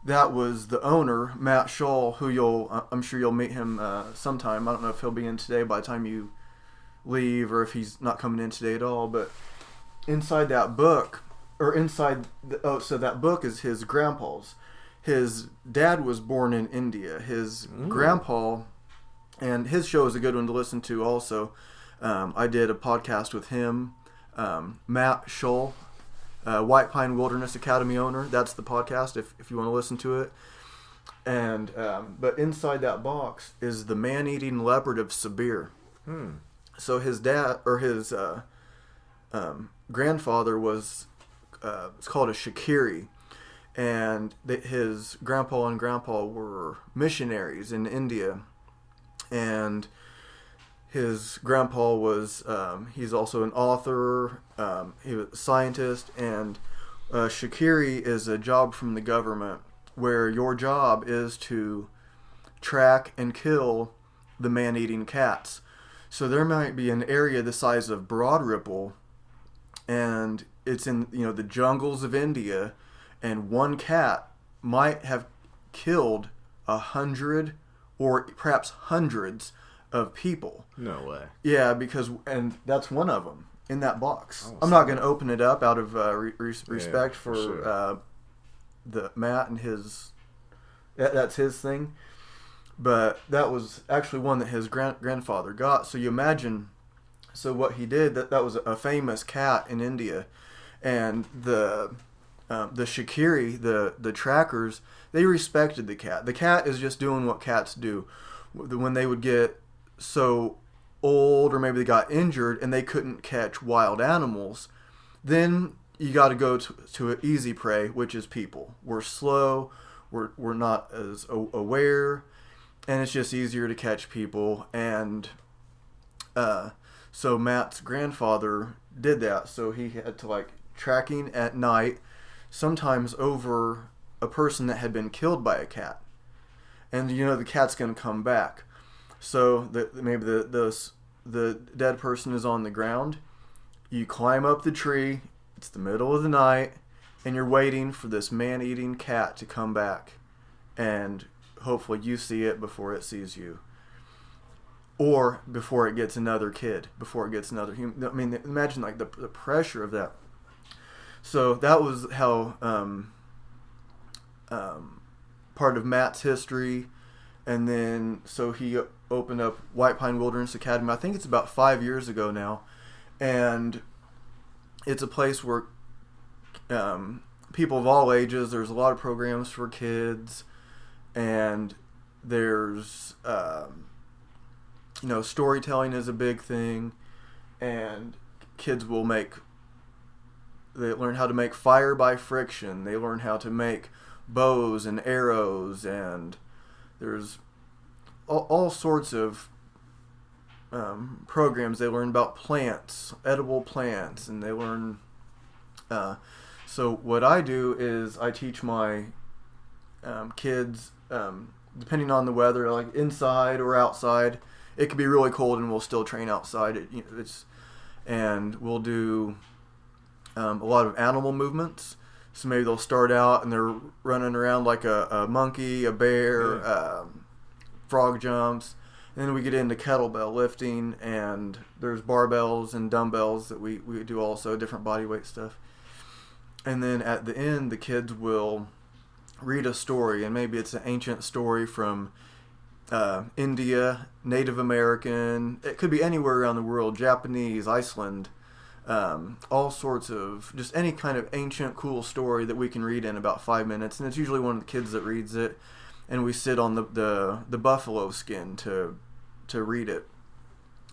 That was the owner, Matt Scholl, who I'm sure you'll meet him sometime. I don't know if he'll be in today by the time you leave, or if he's not coming in today at all. But inside that book, so that book is his grandpa's. His dad was born in India. His grandpa, and his show is a good one to listen to also. I did a podcast with him, Matt Scholl, White Pine Wilderness Academy owner. That's the podcast if you want to listen to it. And but inside that box is the man-eating leopard of Sibir. So his dad, or his grandfather, was it's called a shikiri, and his grandpa and grandpa were missionaries in India, and his grandpa was he's also an author, he was a scientist, and shikiri is a job from the government where your job is to track and kill the man-eating cats. So there might be an area the size of Broad Ripple, and it's in the jungles of India, and one cat might have killed 100 or perhaps hundreds of people. No way. Yeah, and that's one of them in that box. I'm not going to open it up out of respect for sure. The Matt and his. That's his thing, but that was actually one that his grandfather got. So you imagine. So what he did, that was a famous cat in India, and the shikiri, the trackers, they respected the cat. The cat is just doing what cats do. When they would get so old, or maybe they got injured and they couldn't catch wild animals, then you got to go to an easy prey, which is people. We're slow, we're not as aware, and it's just easier to catch people. And so Matt's grandfather did that. So he had to tracking at night, sometimes over a person that had been killed by a cat, and the cat's going to come back. So maybe the dead person is on the ground. You climb up the tree. It's the middle of the night, and you're waiting for this man-eating cat to come back, and hopefully you see it before it sees you, or before it gets another kid, before it gets another human. I mean, imagine the pressure of that. So that was how part of Matt's history. And then, so he opened up White Pine Wilderness Academy. I think it's about 5 years ago now. And it's a place where people of all ages, there's a lot of programs for kids. and there's storytelling is a big thing, and kids will they learn how to make fire by friction. They learn how to make bows and arrows, and there's all sorts of programs. They learn about plants, edible plants, and they learn. So what I do is I teach my kids, depending on the weather, like inside or outside. It could be really cold, and we'll still train outside. And we'll do a lot of animal movements. So maybe they'll start out and they're running around like a monkey, a bear, frog jumps. And then we get into kettlebell lifting, and there's barbells and dumbbells that we do also, different body weight stuff. And then at the end, the kids will read a story, and maybe it's an ancient story from India, Native American. It could be anywhere around the world, Japanese, Iceland, all sorts of just any kind of ancient cool story that we can read in about 5 minutes. And it's usually one of the kids that reads it, and we sit on the buffalo skin to read it.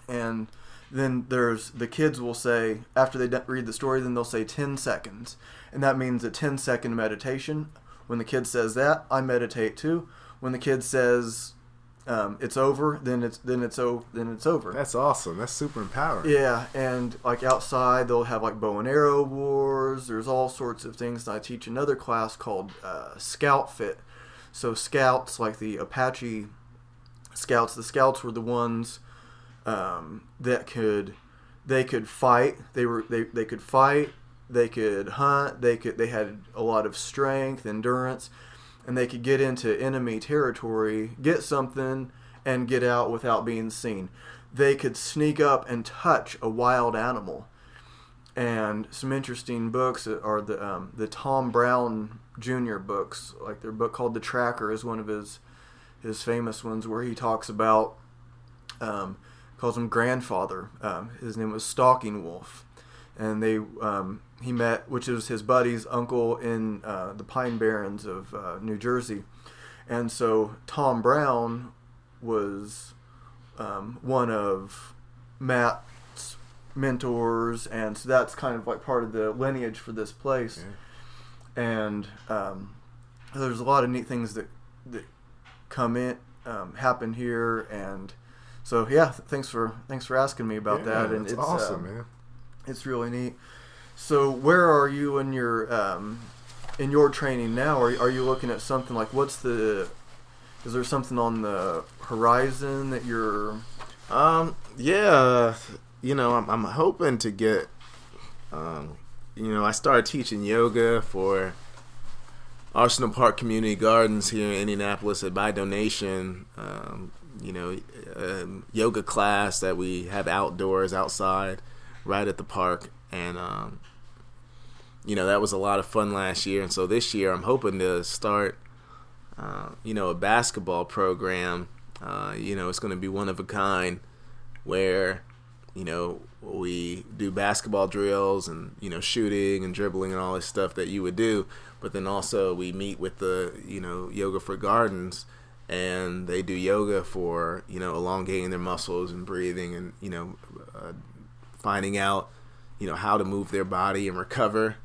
And then the kids will say, after they read the story, then they'll say 10 seconds. And that means a 10-second meditation. When the kid says that, I meditate too. When the kid says it's over, then it's over. That's awesome. That's super empowering. Yeah, and like outside, they'll have like bow and arrow wars. There's all sorts of things. I teach another class called Scout Fit. So scouts, like the Apache scouts, the scouts were the ones that could fight. They could fight. They could hunt. They had a lot of strength, endurance, and they could get into enemy territory, get something, and get out without being seen. They could sneak up and touch a wild animal. And some interesting books are the Tom Brown Jr. books. Like their book called The Tracker is one of his famous ones, where he talks about calls him grandfather. His name was Stalking Wolf, and he met, which is his buddy's uncle in the Pine Barrens of New Jersey. And so Tom Brown was one of Matt's mentors, and so that's kind of like part of the lineage for this place. Yeah. And there's a lot of neat things that come in, happen here, and so yeah, thanks for asking me about that. And it's awesome, man. It's really neat. So where are you in your training now? Are you looking at something like is there something on the horizon that you're? Yeah, I'm hoping to get. I started teaching yoga for Arsenal Park Community Gardens here in Indianapolis by donation. Yoga class that we have outdoors, outside, right at the park, and that was a lot of fun last year. And so this year I'm hoping to start a basketball program. It's going to be one of a kind, where we do basketball drills and shooting and dribbling and all this stuff that you would do, but then also we meet with the Yoga for Gardens, and they do yoga for elongating their muscles and breathing and finding out how to move their body and recover,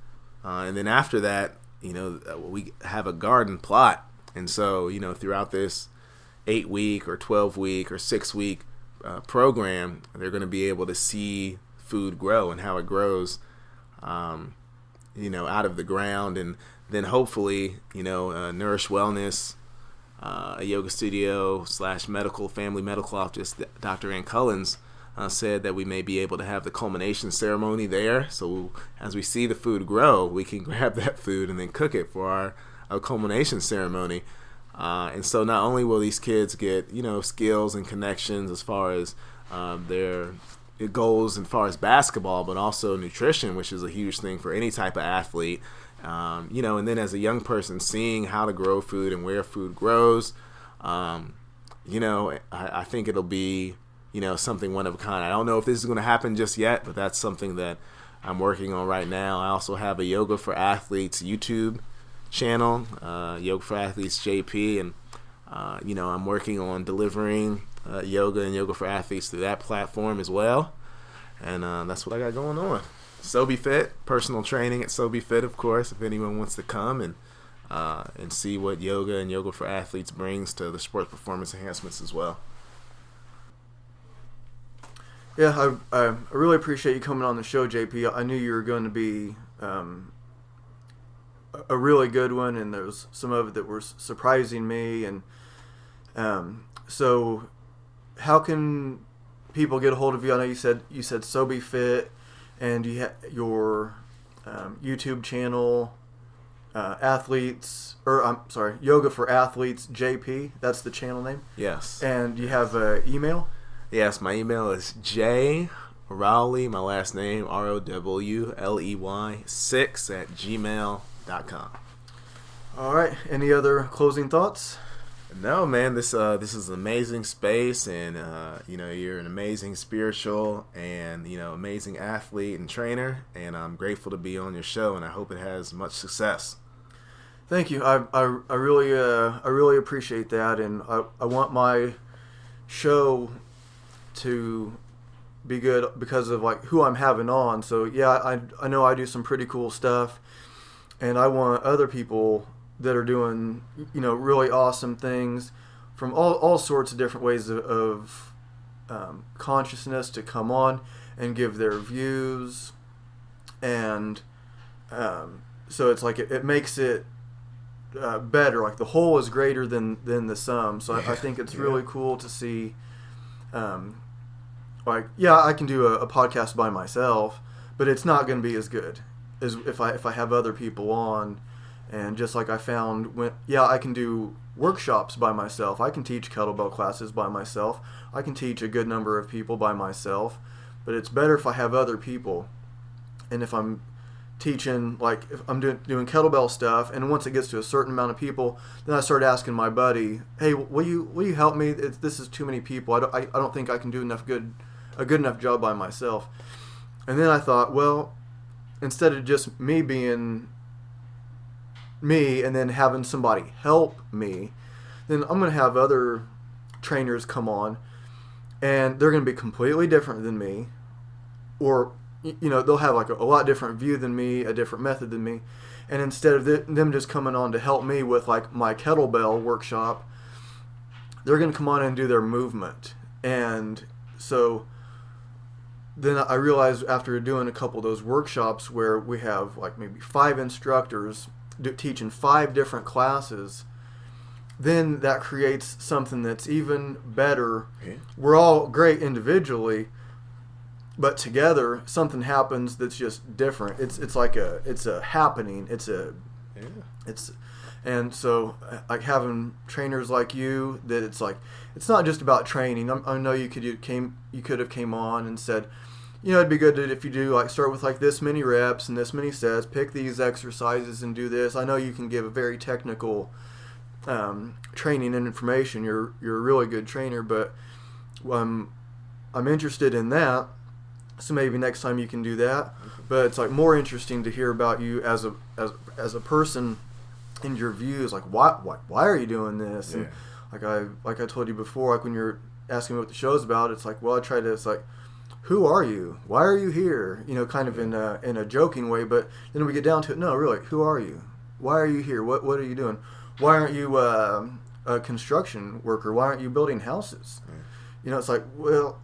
and then after that we have a garden plot. And so throughout this 8-week or 12-week or 6-week program, they're going to be able to see food grow and how it grows out of the ground. And then hopefully Nourish Wellness, a yoga studio / family medical office, Dr. Ann Cullens said that we may be able to have the culmination ceremony there. So as we see the food grow, we can grab that food and then cook it for our culmination ceremony. And so not only will these kids get skills and connections as far as their goals as far as basketball, but also nutrition, which is a huge thing for any type of athlete. And then as a young person, seeing how to grow food and where food grows, I think it'll be something one of a kind. I don't know if this is going to happen just yet, but that's something that I'm working on right now. I also have a Yoga for Athletes YouTube channel, Yoga for Athletes JP, and I'm working on delivering yoga and yoga for athletes through that platform as well. And that's what I got going on. SoBeFit, personal training at SoBeFit, of course, if anyone wants to come and see what yoga and yoga for athletes brings to the sports performance enhancements as well. Yeah, I really appreciate you coming on the show, JP. I knew you were going to be a really good one, and there was some of it that were surprising me. And so how can people get a hold of you? I know you said SoBeFit, and you your YouTube channel, Yoga for Athletes, JP. That's the channel name? Yes. And you have an email? Yes, my email is J Rowley, my last name, ROWLEY 6@gmail.com. All right. Any other closing thoughts? No, man. This is an amazing space, and you're an amazing spiritual and amazing athlete and trainer, and I'm grateful to be on your show, and I hope it has much success. Thank you. I really appreciate that, and I want my show to be good because of like who I'm having on. So yeah, I know I do some pretty cool stuff, and I want other people that are doing really awesome things from all sorts of different ways of consciousness to come on and give their views, and so it's like it makes it better. Like the whole is greater than the sum. So I think it's really cool to see. I can do a podcast by myself, but it's not going to be as good as if I have other people on. And just like I found I can do workshops by myself. I can teach kettlebell classes by myself. I can teach a good number of people by myself, but it's better if I have other people. And if I'm teaching, like if I'm doing kettlebell stuff, and once it gets to a certain amount of people, then I start asking my buddy, "Hey, will you help me? This is too many people. I don't think I can do a good enough job by myself." And then I thought, well, instead of just me being me and then having somebody help me, then I'm going to have other trainers come on, and they're going to be completely different than me, or they'll have like a lot different view than me, a different method than me. And instead of them just coming on to help me with like my kettlebell workshop, they're going to come on and do their movement. And so then I realized after doing a couple of those workshops where we have like maybe 5 instructors teaching 5 different classes, then that creates something that's even better. Okay. We're all great individually, but together something happens that's just different. It's like it's a happening. And so like having trainers like you, that it's like it's not just about training. I know you could have came on and said, it'd be good if you do like start with like this many reps and this many sets, pick these exercises and do this. I know you can give a very technical training and information. You're a really good trainer, but I'm interested in that. So maybe next time you can do that. But it's like more interesting to hear about you as a person and your views. Like why are you doing this? Yeah. And like I told you before, like when you're asking me what the show's about, it's like, well, I try to. It's like, who are you? Why are you here? Kind of in a joking way. But then we get down to it. No, really, who are you? Why are you here? What are you doing? Why aren't you a construction worker? Why aren't you building houses? Yeah. It's like, well,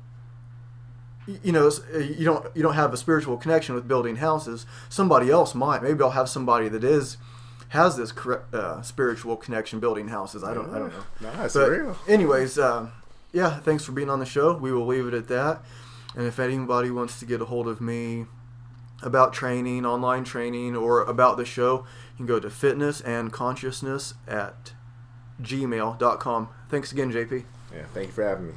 you don't have a spiritual connection with building houses. Somebody else might. Maybe I'll have somebody that has this spiritual connection building houses. I don't know. No, that's real. Anyways, thanks for being on the show. We will leave it at that. And if anybody wants to get a hold of me about training, online training, or about the show, you can go to fitnessandconsciousness@gmail.com. Thanks again, JP. Yeah, thank you for having me.